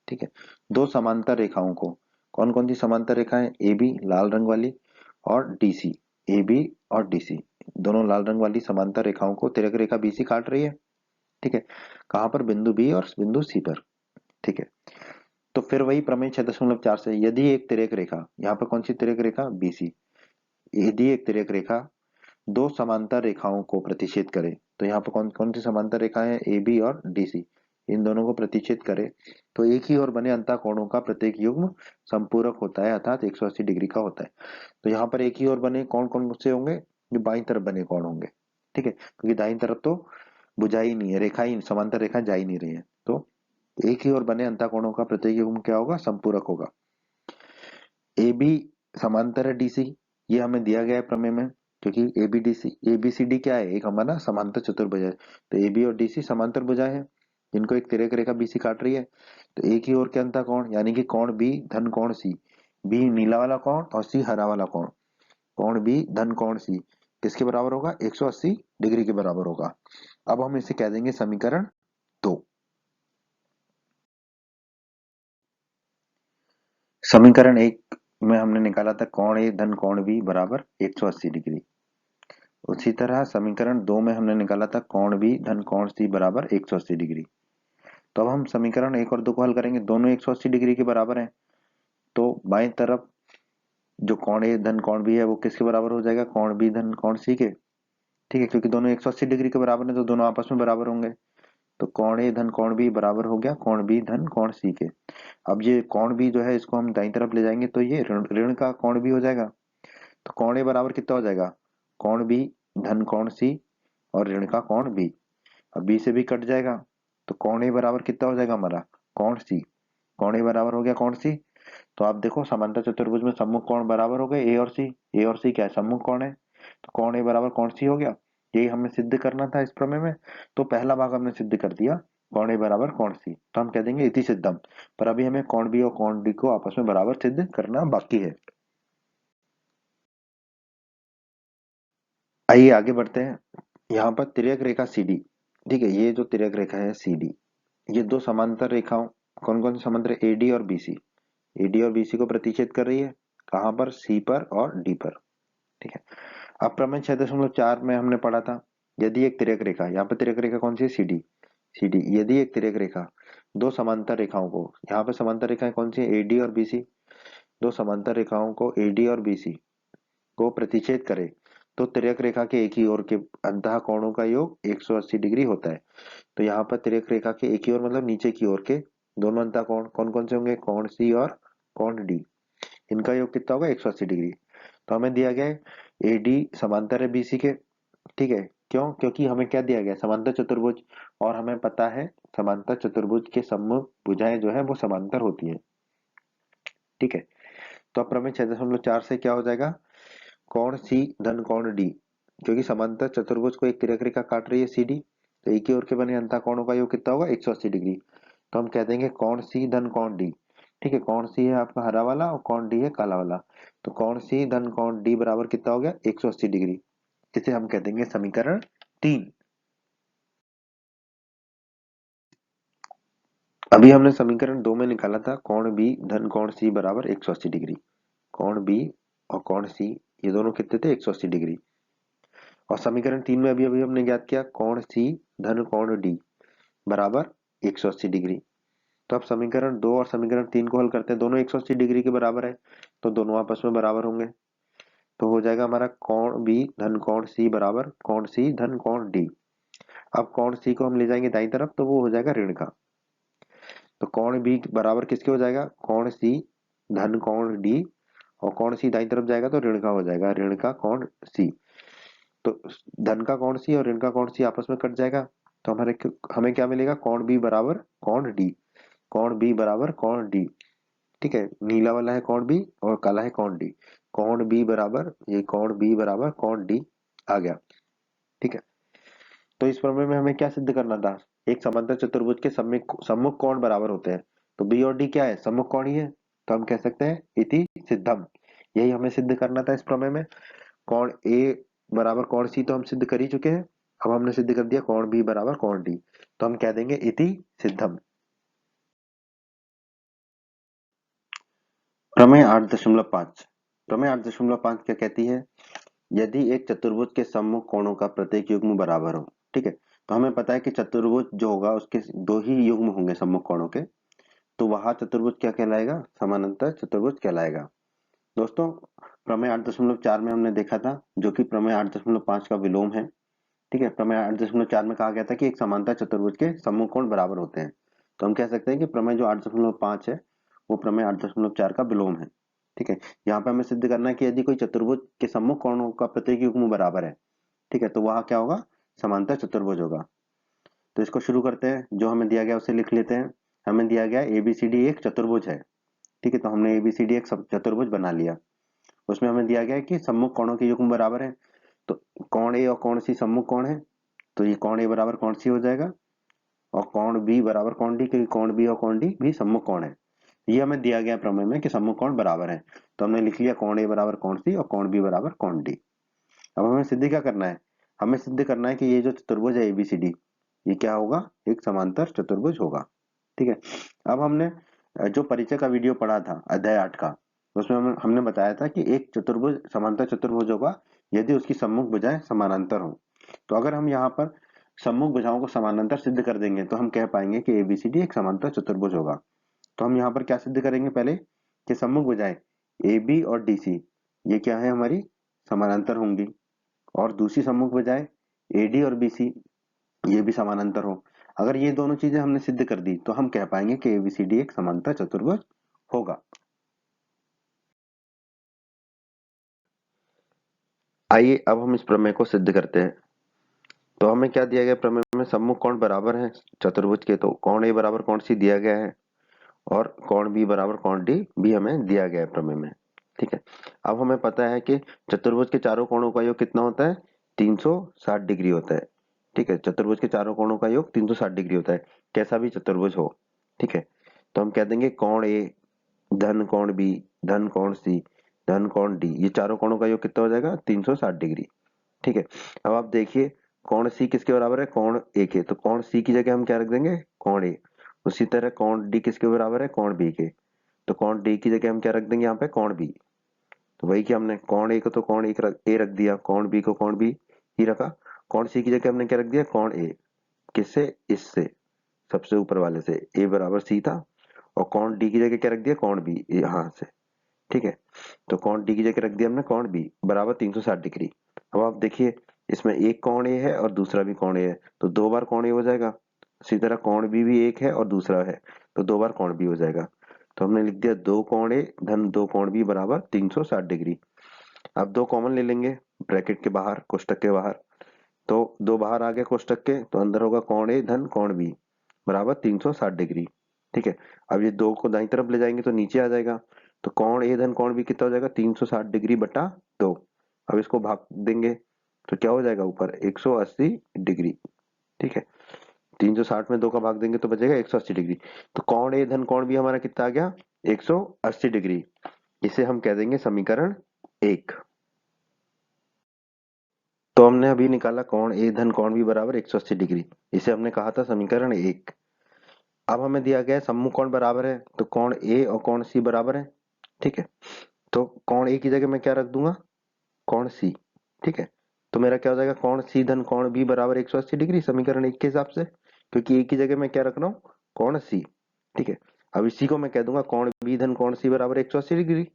ठीक है। दो समांतर रेखाओं को, कौन कौन सी समांतर रेखाएं, ए बी लाल रंग वाली और डीसी, ए बी और डीसी, दोनों लाल रंग वाली समांतर रेखाओं को तिर्यक रेखा बीसी काट रही है, ठीक है। कहां पर, बिंदु बी और बिंदु सी पर, ठीक है। तो फिर वही प्रमेय 6.4 से, यदि एक तिर्यक रेखा, यहाँ पर कौन सी तिर्यक रेखा, बीसी, यदि एक तिर्यक रेखा दो समांतर रेखाओं को प्रतिच्छेद करे, तो यहाँ पर कौन कौन सी समांतर रेखाएं हैं, ए बी और डीसी, इन दोनों को प्रतिच्छेद करे, तो एक ही ओर बने अंतः कोणों का प्रत्येक युग्म संपूरक होता है, अर्थात 180 डिग्री का होता है। तो यहाँ पर एक ही ओर बने कौन कौन से होंगे, जो बाईं तरफ बने कौन होंगे, ठीक है, क्योंकि दाईं तरफ तो बुझा ही नहीं है, रेखा ही समांतर रेखा जा ही नहीं रही है, तो एक ही ओर बने अंतः कोणों का प्रत्येक युग्म क्या होगा, संपूरक होगा। ए बी समांतर है डीसी, ये हमें दिया गया है प्रमेय में, क्योंकि एबीसीडी क्या है, एक हमारा समांतर चतुर्भुज है। तो ए बी और डीसी समांतर भुजाएं हैं, जिनको एक तिर्यक रेखा बीसी काट रही है। तो एक ही ओर के अंतः कोण यानी कि कोण बी धन कोण सी, बी नीला वाला कोण और सी हरा वाला कोण, कोण बी धन कोण सी किसके बराबर होगा, 180 डिग्री के बराबर होगा। अब हम इसे कह देंगे समीकरण 2। समीकरण 1 में हमने निकाला था कोण ए धन कोण बी बराबर 180 डिग्री। उसी तरह समीकरण 2 में हमने निकाला था कोण बी धन कोण सी बराबर 180 डिग्री। तो अब हम समीकरण 1 और 2 को हल करेंगे, दोनों 180 डिग्री के बराबर हैं, तो बाएं तरफ जो कोण ए धन कोण बी है वो किसके बराबर हो जाएगा, कोण बी धन कोण सी के, ठीक है, क्योंकि दोनों 180 डिग्री के बराबर है तो दोनों आपस में बराबर होंगे। तो कोण ए धन कोण बी बराबर हो गया कोण बी धन कोण सी के। अब ये कोण बी जो है इसको हम दाईं तरफ ले जाएंगे, तो ये ऋण ऋण का कोण बी हो जाएगा। तो कोण ए बराबर कितना हो जाएगा, कोण बी धन कोण सी और ऋण का कोण बी, अब बी से भी कट जाएगा, तो कोण ए बराबर कितना हो जाएगा हमारा, कोण सी, कोण ए बराबर हो गया कोण सी। तो आप देखो समांतर चतुर्भुज में सम्मुख कोण बराबर हो गए ए और सी, ए और सी क्या है, सम्मुख कोण है, तो कोण ए बराबर कोण सी हो गया। यही हमें सिद्ध करना था इस प्रमेय में, तो पहला भाग हमने सिद्ध कर दिया, कोण ए बराबर कोण सी, तो हम कह देंगे इति सिद्धम। पर अभी हमें कोण बी और कोण डी को आपस में बराबर सिद्ध करना बाकी है। आइए आगे बढ़ते हैं। यहाँ पर तिर्यक रेखा सीडी, ठीक है, ये जो तिर्यक रेखा है सीडी, ये दो समांतर रेखाओं, कौन कौन सी समांतर, एडी और बीसी, एडी और बीसी को प्रतिच्छेद कर रही है। कहाँ पर? सी पर और डी पर। ठीक है। अब प्रमेय 6.4 में हमने पढ़ा था, यदि एक तिर्यक रेखा, यहाँ पे तिर्यक रेखा कौन सी है? सीडी। सीडी, यदि एक तिर्यक रेखा दो समांतर रेखाओं को, यहाँ पे समांतर रेखाएं कौन सी है? एडी और बीसी। दो समांतर रेखाओं को एडी और बीसी को प्रतिच्छेद करे तो तिर्यक रेखा के एक ही ओर के अंतः कोणों का योग 180 डिग्री होता है। तो यहाँ पर तिर्यक रेखा के एक ही ओर मतलब नीचे की ओर के दोनों अंतः कोण कौन कौन से होंगे? कोण सी और कोण डी। इनका योग कितना होगा? 180 डिग्री। तो हमें दिया गया है एडी समांतर है बीसी के। ठीक है। क्यों? क्योंकि हमें क्या दिया गया? समांतर चतुर्भुज। और हमें पता है समांतर चतुर्भुज के सम्मुख भुजाएं जो है वो समांतर होती है। ठीक है। तो अब प्रमेय 6.4 से क्या हो जाएगा? कोण सी धन कोण डी, क्योंकि समांतर चतुर्भुज को एक तिर्यक रेखा काट रही है सीडी, तो एक ही ओर के बने अंतः कोणों का योग कितना होगा? 180 डिग्री। तो हम कह देंगे कोण सी धन कोण डी। ठीक है। कोण सी है आपका हरा वाला और कोण डी है काला वाला। तो कोण सी धन कोण डी बराबर कितना हो गया? 180 डिग्री। इसे हम कह देंगे समीकरण 3। अभी हमने समीकरण 2 में निकाला था कोण बी धन कोण सी बराबर 180 डिग्री। कोण बी और कोण सी ये दोनों कितने थे? 180 डिग्री। और समीकरण 3 में अभी अभी हमने ज्ञात किया कोण सी धन कोण डी बराबर 180 डिग्री। तो अब समीकरण 2 और समीकरण 3 को हल करते हैं, दोनों 180 डिग्री के बराबर है, तो दोनों आपस में बराबर होंगे। तो हो जाएगा हमारा कोण बी धन कोण सी बराबर कोण सी धन कोण डी। अब कोण सी को हम ले जाएंगे दाईं तरफ तो वो हो जाएगा ऋण का। तो कोण बी बराबर किसके हो जाएगा? कोण सी धन कोण डी, और कोण सी दाईं तरफ जाएगा तो ऋण का हो जाएगा, ऋण का कोण सी। तो धन का कोण सी और ऋण का कोण सी आपस में कट जाएगा। तो हमारे हमें क्या मिलेगा? कोण बी बराबर कोण डी। कोण बी बराबर कोण डी। ठीक है। नीला वाला है कोण बी और काला है कोण डी। कोण बी बराबर ये कोण बी बराबर कोण डी आ गया। ठीक है। तो इस प्रमेय में हमें क्या सिद्ध करना था? एक समांतर चतुर्भुज के सम्मुख कोण बराबर होते हैं। तो बी और डी क्या है? सम्मुख कोण ही है। तो हम कह सकते हैं इति सिद्धम। यही हमें सिद्ध करना था इस प्रमेय में। कोण ए बराबर कोण सी तो हम सिद्ध कर ही चुके हैं। अब हमने सिद्ध कर दिया कोण बी बराबर कोण डी, तो हम कह देंगे इति सिद्धम। प्रमेय 8.5। प्रमेय 8.5 क्या कहती है? यदि एक चतुर्भुज के सम्मुख कोणों का प्रत्येक युग्म बराबर हो। ठीक है। तो हमें पता है कि चतुर्भुज जो होगा उसके दो ही युग्म होंगे सम्मुख कोणों के, तो वह चतुर्भुज क्या कहलाएगा? समानांतर चतुर्भुज कहलाएगा। दोस्तों, प्रमेय 8.4 में हमने देखा था, जो कि प्रमेय 8.5 का विलोम है। ठीक है। प्रमेय 8.4 में कहा गया था कि एक समांतर चतुर्भुज के सम्मुख कोण बराबर होते हैं। तो हम कह सकते हैं कि प्रमेय जो 8.5 है वो प्रमेय 8.4 का विलोम है। ठीक है। यहाँ पे हमें सिद्ध करना है कि यदि कोई चतुर्भुज के सम्मुख कोणों का प्रत्येक युग्म बराबर है, ठीक है, तो वह क्या होगा? समांतर चतुर्भुज होगा। तो इसको शुरू करते हैं, जो हमें दिया गया उसे लिख लेते हैं। हमें दिया गया एबीसीडी एक चतुर्भुज है। ठीक है। तो हमने एबीसीडी एक चतुर्भुज बना लिया। उसमें हमें दिया गया है कि सम्मुख कोणों के युग्म बराबर है। तो कोण ए और कोण सी सम्मुख कोण है, तो ये कोण ए बराबर कोण सी हो जाएगा, और कोण बी बराबर कोण डी, क्योंकि कोण बी और कोण डी भी सम्मुख कोण है। ये हमें दिया गया प्रमेय में कि सम्मुख कोण बराबर है। तो हमने लिख लिया कोण ए बराबर कोण सी और कोण बी बराबर कोण डी। अब हमें सिद्ध क्या करना है? हमें सिद्ध करना है कि ये जो चतुर्भुज है एबीसीडी, ये क्या होगा? एक समांतर चतुर्भुज होगा। ठीक है। अब हमने जो परिचय का वीडियो पढ़ा था अध्याय 8 का, उसमें हमने बताया था कि एक चतुर्भुज समांतर चतुर्भुज होगा यदि उसकी सम्मुख भुजाएं समानांतर हो। तो अगर हम यहाँ पर सम्मुख भुजाओं को समानांतर सिद्ध कर देंगे तो हम कह पाएंगे कि एबीसीडी एक समांतर चतुर्भुज होगा। तो हम यहाँ पर क्या सिद्ध करेंगे? पहले कि सम्मुख भुजाएं ए बी और डी सी ये क्या है? हमारी समानांतर होंगी। और दूसरी सम्मुख भुजाएं ए डी और बी सी ये भी समानांतर हो। अगर ये दोनों चीजें हमने सिद्ध कर दी तो हम कह पाएंगे कि एबीसीडी एक समांतर चतुर्भुज होगा। आइए अब हम इस प्रमेय को सिद्ध करते हैं। तो हमें क्या दिया गया प्रमेय में? सम्मुख कोण बराबर है चतुर्भुज के, तो कोण ए बराबर कोण सी दिया गया है, और कोण बी बराबर कोण डी भी हमें दिया गया है प्रमेय में। ठीक है। अब हमें पता है कि चतुर्भुज के चारों कोणों का योग कितना होता है? 360 डिग्री होता है। ठीक है। चतुर्भुज के चारों कोणों का योग 360 डिग्री होता है, कैसा भी चतुर्भुज हो। ठीक है। तो हम कह देंगे कोण ए धन कोण बी धन कोण सी धन कोण डी, ये चारों कोणों का योग कितना हो जाएगा? 360 डिग्री। ठीक है। अब आप देखिए कोण सी किसके बराबर है? कोण ए के, तो कोण सी की जगह हम क्या रख देंगे? कोण ए। उसी तरह कोण डी किसके बराबर है? कोण बी के, तो कोण डी की जगह हम क्या रख देंगे यहाँ पे? कोण बी। तो वही कि हमने कोण ए को तो कोण ए रख दिया, कोण बी को कोण बी ही रखा, कोण सी की जगह हमने क्या रख दिया, कोण ए। किससे, इससे, सबसे ऊपर वाले से, ए बराबर सी था। और कोण डी की जगह क्या रख दिया, कोण बी, यहाँ से। ठीक है, तो कोण डी की जगह रख दिया हमने कोण बी बराबर 360 डिग्री। अब आप देखिए, इसमें एक कोण ए है और दूसरा भी कोण ए है, तो दो बार कोण ए हो जाएगा। इसी तरह कोण बी भी एक है और दूसरा है, तो दो बार कोण बी हो जाएगा। तो हमने लिख दिया दो कोण ए धन दो कोण बी बराबर 360 डिग्री। अब दो कॉमन ले लेंगे ब्रैकेट के बाहर, कोष्टक के बाहर। तो दो बाहर आ गए कोष्टक के, तो अंदर होगा कोण ए धन कोण बी बराबर 360 डिग्री। ठीक है, अब ये दो को दाईं तरफ ले जाएंगे तो नीचे आ जाएगा। तो कोण ए धन कोण बी कितना हो जाएगा, 360 डिग्री बटा दो। अब इसको भाग देंगे तो क्या हो जाएगा, ऊपर 180 डिग्री। ठीक है, 360 में दो का भाग देंगे तो बचेगा 180 डिग्री। तो कोण ए धन कोण बी हमारा कितना आ गया, 180 डिग्री। इसे हम कह देंगे समीकरण 1। तो हमने अभी निकाला कोण ए धन कोण बी बराबर 180 डिग्री, इसे हमने कहा था समीकरण 1। अब हमें दिया गया है सम्मुख कोण बराबर है, तो कोण ए और कोण सी बराबर है। ठीक है, तो कोण ए की जगह मैं क्या रख दूंगा, कोण सी। ठीक है, तो मेरा क्या हो जाएगा, कोण सी धन कोण बी बराबर 180 डिग्री समीकरण 1 के हिसाब से, क्योंकि ए की जगह मैं क्या रख रहा हूँ, कोण सी। ठीक है, अब इसी को मैं कह दूंगा कोण बी धन कोण सी बराबर 180 डिग्री।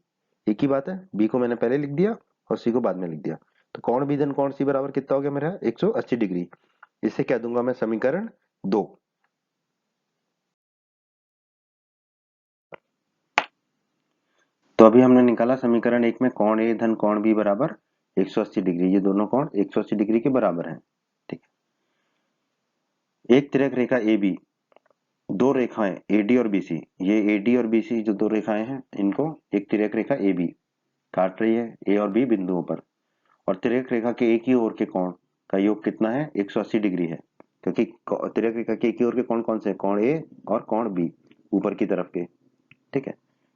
एक ही बात है, बी को मैंने पहले लिख दिया और सी को बाद में लिख दिया। तो कोण बी धन कोण सी बराबर कितना हो गया मेरा, 180 डिग्री। इसे कह दूंगा मैं समीकरण 2। तो अभी हमने निकाला समीकरण 1 में कोण ए धन कोण बी बराबर 180 डिग्री, ये दोनों कोण 180 डिग्री के बराबर हैं। ठीक है, एक तिर्यक रेखा ए बी, दो रेखाएं एडी और बीसी, ये एडी और बीसी जो दो रेखाएं हैं, इनको एक तिर्यक रेखा ए बी काट रही है ए और बी बिंदुओं पर। और तिर्यक रेखा के एक ही ओर के कोण का योग कितना है, 180 डिग्री है। क्योंकि तिर्यक रेखा के एक ही ओर के कोण कौन से हैं, कोण ए और कोण बी, ऊपर की तरफ के। ठीक है,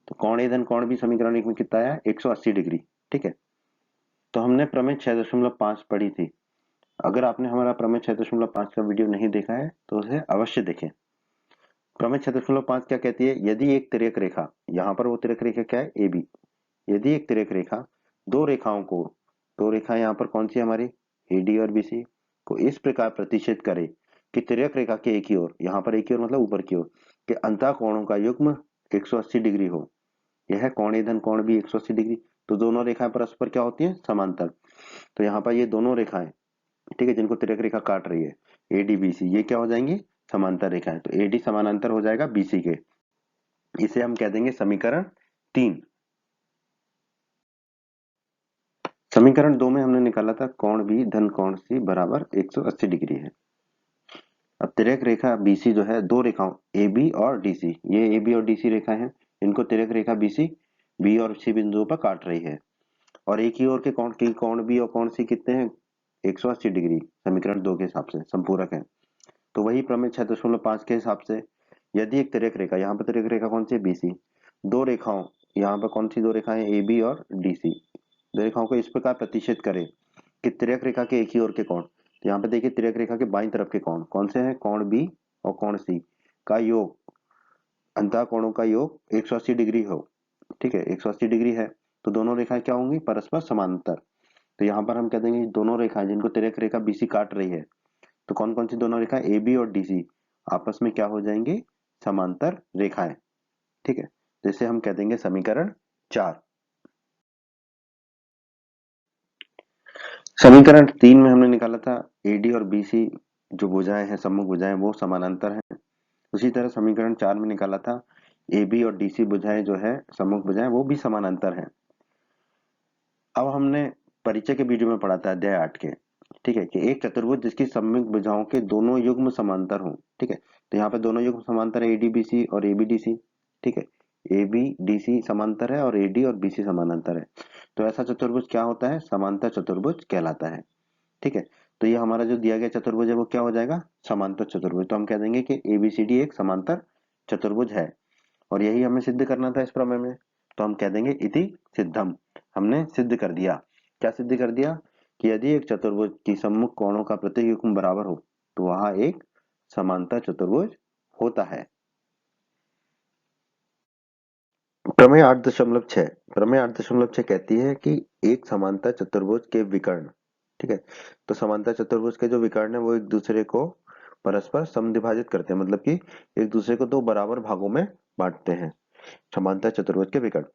तो कोण ए धन कोण बी समीकरण 1 में कितना आया, 180 डिग्री। ठीक है, तो हमने प्रमेय 6.5 पढ़ी थी। अगर आपने हमारा प्रमेय 6.5 का वीडियो नहीं देखा है तो उसे अवश्य देखें। प्रमेय 6.5 क्या कहती है, यदि एक तिर्यक रेखा, यहाँ पर वो तिर्यक रेखा क्या है, ए बी, यदि एक तिर्यक रेखा दो रेखाओं को, दो रेखाएं यहाँ पर कौन सी हमारी, एडी और बीसी, को इस प्रकार प्रतिच्छेद करे कि तिर्यक रेखा के एक ही ओर, यहाँ पर एक ही ओर मतलब ऊपर की ओर के अंतः कोणों का युग्म 180 डिग्री हो। यह है कोण ए धन कोण बी 180 डिग्री। तो दोनों रेखाएं परस्पर क्या होती हैं, समांतर। तो यहाँ पर ये दोनों रेखाएं, ठीक है, जिनको तिर्यक रेखा काट रही है एडी बीसी, ये क्या हो जाएंगी, समांतर रेखाएं। तो एडी समानांतर हो जाएगा बीसी के। इसे हम कह देंगे समीकरण 3। समीकरण 2 में हमने निकाला था कोण बी धन कोण सी बराबर 180 डिग्री है। अब तिर्यक रेखा बीसी जो है, दो रेखाओं ए बी और डीसी, ये ए बी और डीसी रेखा है, इनको तिर्यक रेखा बीसी बी और सी बिंदुओं पर काट रही है। और एक ही ओर के कोण की, कोण बी और कोण सी कितने हैं, 180 डिग्री, समीकरण 2 के हिसाब से संपूरक है। तो वही प्रमेय 6.5 के हिसाब से, यदि एक तिर्यक रेखा, यहाँ पर तिर्यक रेखा कौन सी है, बीसी, दो रेखाओं, यहाँ पर कौन सी दो रेखाएं, ए बी और डीसी, दो रेखाओं को इस प्रकार प्रतिच्छेद करे कि तिर्यक रेखा के एक ही ओर के कोण, तो यहाँ पे देखिए तिर्यक रेखा के बाईं तरफ के कोण कौन से हैं, कोण बी और कोण सी का योग, अंतः कोणों का योग 180 डिग्री हो। ठीक है, 180 डिग्री है, तो दोनों रेखाएं क्या होंगी, परस्पर समांतर। तो यहाँ पर हम कह देंगे दोनों रेखाएं जिनको तिर्यक रेखा बीसी काट रही है, तो कौन कौन सी दोनों रेखाएं, ए बी और डीसी, आपस में क्या हो जाएंगी, समांतर रेखाएं। ठीक है, जिसे हम कह देंगे समीकरण 4। समीकरण 3 में हमने निकाला था एडी और बीसी जो भुजाएं हैं, सम्मुख भुजाएं, वो समानांतर हैं। उसी तरह समीकरण 4 में निकाला था ए बी और डीसी भुजाएं जो है, सम्मुख भुजाएं, वो भी समानांतर हैं। अब हमने परिचय के वीडियो में पढ़ा था अध्याय 8 के, ठीक है, कि एक चतुर्भुज जिसकी सम्मुख भुजाओं के दोनों युग्म समांतर हों। ठीक है, तो यहाँ पे दोनों युग्म समांतर है, एडी बीसी और एबी डीसी। ठीक है, ए बी डी सी समांतर है और एडी और बीसी समानांतर है। तो ऐसा चतुर्भुज क्या होता है, समांतर चतुर्भुज कहलाता है। ठीक है, तो ये हमारा जो दिया गया चतुर्भुज है वो क्या हो जाएगा, समांतर चतुर्भुज। तो हम कह देंगे कि एबीसीडी एक समांतर चतुर्भुज है, और यही हमें सिद्ध करना था इस प्रमेय में। तो हम कह देंगे इति सिद्धम, हमने सिद्ध कर दिया। क्या सिद्ध कर दिया, कि यदि एक चतुर्भुज की सम्मुख कोणों का प्रत्येक युग्म बराबर हो तो वह एक समांतर चतुर्भुज होता है। प्रमेय 8.6 प्रमेय 8.6 कहती है कि एक समांतर चतुर्भुज के विकर्ण, ठीक है, तो समांतर चतुर्भुज के जो विकर्ण है वो एक दूसरे को परस्पर समद्विभाजित करते हैं, मतलब कि एक दूसरे को दो बराबर भागों में बांटते हैं, समांतर चतुर्भुज के विकर्ण।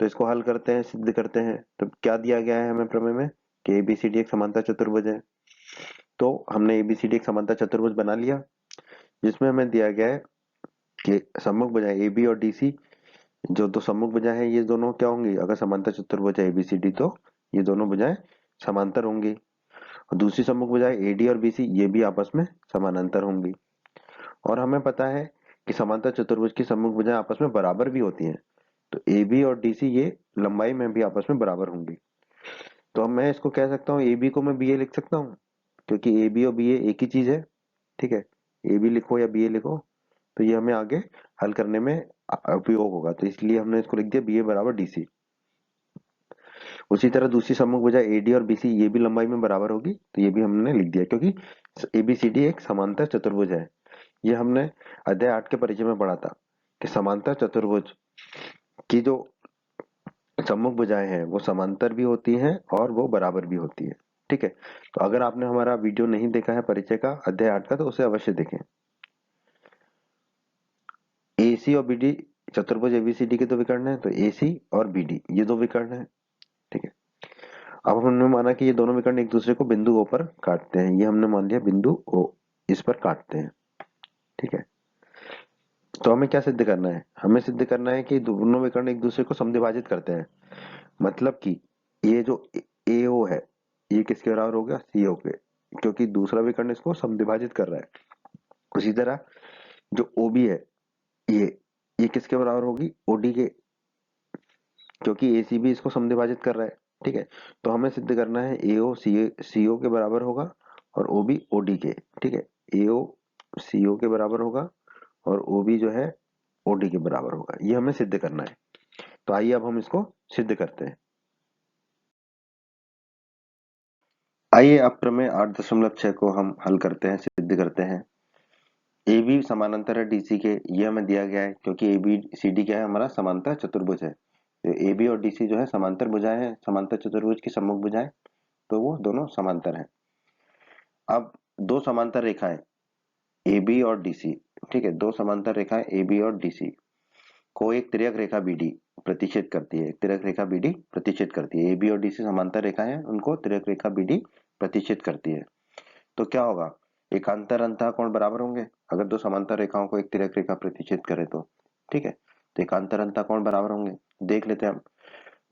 तो इसको हल करते हैं, सिद्ध करते हैं। तो क्या दिया गया है हमें प्रमेय में कि एबीसीडी एक समांतर चतुर्भुज है। तो हमने एबीसीडी एक समांतर चतुर्भुज बना लिया, जिसमें हमें दिया गया है कि सम्मुख भुजाएं AB और DC, जो दो सम्मुख भुजाएं हैं ये दोनों क्या होंगी, अगर समांतर चतुर्भुज है ABCD तो ये दोनों भुजाएं समांतर होंगी, और दूसरी सम्मुख भुजाएं AD और BC ये भी आपस में समानांतर होंगी। और हमें पता है कि समांतर चतुर्भुज की सम्मुख भुजाएं आपस में बराबर भी होती हैं, तो AB और DC ये लंबाई में भी आपस में बराबर होंगी। तो अब मैं इसको कह सकता हूँ AB को मैं BA लिख सकता हूँ, क्योंकि AB और BA एक ही चीज है, ठीक है। AB लिखो या BA लिखो, तो ये हमें आगे हल करने में उपयोग होगा, तो इसलिए हमने इसको लिख दिया BA बराबर DC। उसी तरह दूसरी सम्मुख भुजा AD और BC ये भी लंबाई में बराबर होगी, तो ये भी हमने लिख दिया, क्योंकि ABCD एक समांतर चतुर्भुज है। ये हमने अध्याय 8 के परिचय में पढ़ा था कि समांतर चतुर्भुज की जो सम्मुख भुजाएं हैं वो समांतर भी होती हैं और वो बराबर भी होती है, ठीक है। तो अगर आपने हमारा वीडियो नहीं देखा है परिचय का अध्याय 8 का, तो उसे अवश्य देखें। AC और BD चतुर्भुज ABCD के दो विकर्ण हैं, तो AC और BD ये दो विकर्ण हैं, ठीक है। अब हमने माना कि ये दोनों विकर्ण एक दूसरे को बिंदु O पर काटते हैं, ये हमने मान लिया बिंदु O इस पर काटते हैं, ठीक है। तो हमें क्या सिद्ध करना है, हमें सिद्ध करना है कि दोनों विकर्ण एक दूसरे को समद्विभाजित करते हैं, मतलब कि ये जो AO है ये किसके बराबर हो गया, CO के, क्योंकि दूसरा विकर्ण इसको समद्विभाजित कर रहा है। उसी तरह जो OB है ये ये किसके बराबर होगी, OD के, क्योंकि AC भी इसको समद्विभाजित कर रहा है, ठीक है। तो हमें सिद्ध करना है AO CO के बराबर होगा और OB OD के, ठीक है। AO CO के बराबर होगा और OB जो है OD के बराबर होगा, ये हमें सिद्ध करना है। तो आइए अब हम इसको सिद्ध करते हैं। आइए अब प्रमेय 8.6 को हम हल करते हैं, सिद्ध करते हैं। AB समानांतर है DC के, ये हमें दिया गया है, क्योंकि ABCD क्या है, हमारा समांतर चतुर्भुज है। तो AB और DC जो है समांतर भुजाएं हैं, समांतर चतुर्भुज की सम्मुख भुजाएं, तो वो दोनों समांतर हैं। अब दो समांतर रेखाएं AB और DC, ठीक है, दो समांतर रेखाएं AB और DC को एक तिर्यक रेखा BD प्रतिच्छेद करती है, एक तिर्यक रेखा BD प्रतिच्छेद करती है। AB और DC समांतर रेखाएं हैं, उनको तिर्यक रेखा BD प्रतिच्छेद करती है। तो क्या होगा, एकांतर अंतः कोण बराबर होंगे, अगर दो समांतर रेखाओं को एक तिर्यक रेखा प्रतिच्छेद करे तो, ठीक है। तो एकांतर अंतः कोण बराबर होंगे, देख लेते हैं हम।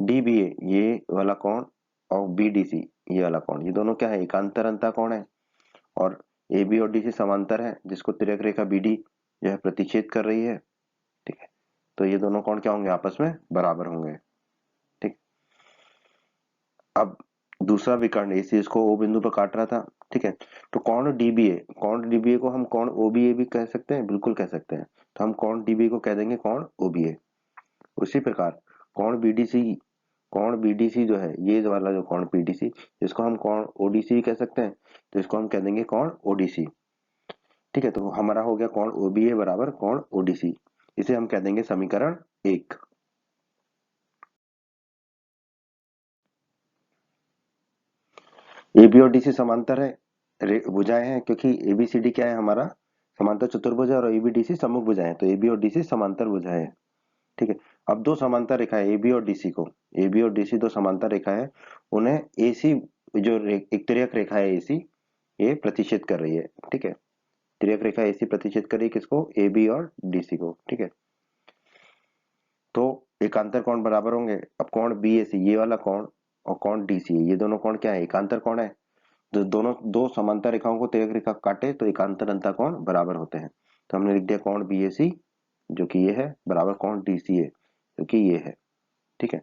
DBA ये वाला कोण और BDC ये वाला कोण, ये दोनों क्या है, एकांतर अंतः कोण है, और AB और DC समांतर है जिसको तिर्यक रेखा BD जो है प्रतिच्छेद कर रही है, ठीक है। तो ये दोनों कोण क्या होंगे, आपस में बराबर होंगे, ठीक। अब दूसरा विकर्ण AC इसको O बिंदु पर काट रहा था, ठीक है। तो कोण DBA को हम कोण OBA भी कह सकते हैं, बिल्कुल कह सकते हैं। तो हम कोण DBA को कह देंगे कोण OBA। उसी प्रकार कोण BDC जो है, ये वाला जो कोण BDC, इसको हम कोण ODC भी कह सकते हैं, तो इसको हम कह देंगे कोण ODC, ठीक है। तो हमारा हो गया कोण OBA बराबर कोण ODC, इसे हम कह देंगे समीकरण 1। AB और DC समांतर है, भुजाएं हैं, क्योंकि ABCD क्या है, हमारा समांतर चतुर्भुज है, और ABDC सम्मुख भुजाएं हैं, तो AB और DC समांतर भुजाएं हैं, ठीक है। अब दो समांतर रेखा है AB और DC को, AB और DC दो समांतर रेखा है, उन्हें AC जो एक तिर्यक रेखा है AC ये प्रतिच्छेद कर रही है, ठीक है। तिर्यक रेखा AC प्रतिच्छेद कर रही है किसको, AB और DC को, ठीक है। तो एकांतर कोण बराबर होंगे। अब कोण BAC ये वाला कोण और कोण DC ये दोनों कोण क्या है, एकांतर कोण है। तो दोनों दो समांतर रेखाओं को तिर्यक रेखा काटे तो एकांतर अंतः कोण बराबर होते हैं। तो हमने लिख दिया कोण BAC जो कि ये है बराबर कोण DCA जो कि ये है, ठीक है।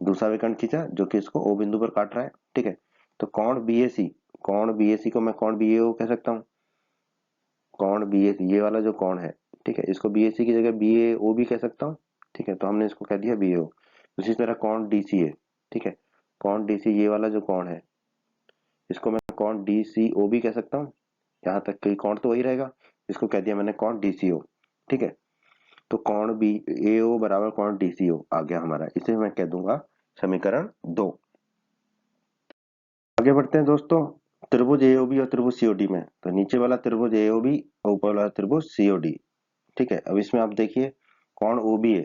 दूसरा विकर्ण खींचा जो कि इसको O बिंदु पर काट रहा है, ठीक है। तो कोण BAC को मैं कोण BAO कह सकता हूँ, कोण BAC ये वाला जो कोण है, ठीक है, इसको BAC की जगह BAO भी कह सकता हूँ, ठीक है। तो हमने इसको कह दिया BAO। उसी तरह कोण DCA, ठीक है, कोण DC ये वाला जो कोण है, इसको मैं कोण DCO भी कह सकता हूँ, यहाँ तक कि कोण तो वही रहेगा, इसको कह दिया मैंने कोण DCO, ठीक है। तो कोण बी AO बराबर कोण DCO आ गया हमारा, इसे मैं कह दूंगा समीकरण 2। आगे बढ़ते हैं दोस्तों, त्रिभुज AOB और त्रिभुज COD में। तो नीचे वाला त्रिभुज AOB और ऊपर वाला त्रिभुज COD। ठीक है, अब इसमें आप देखिए कोण OBA,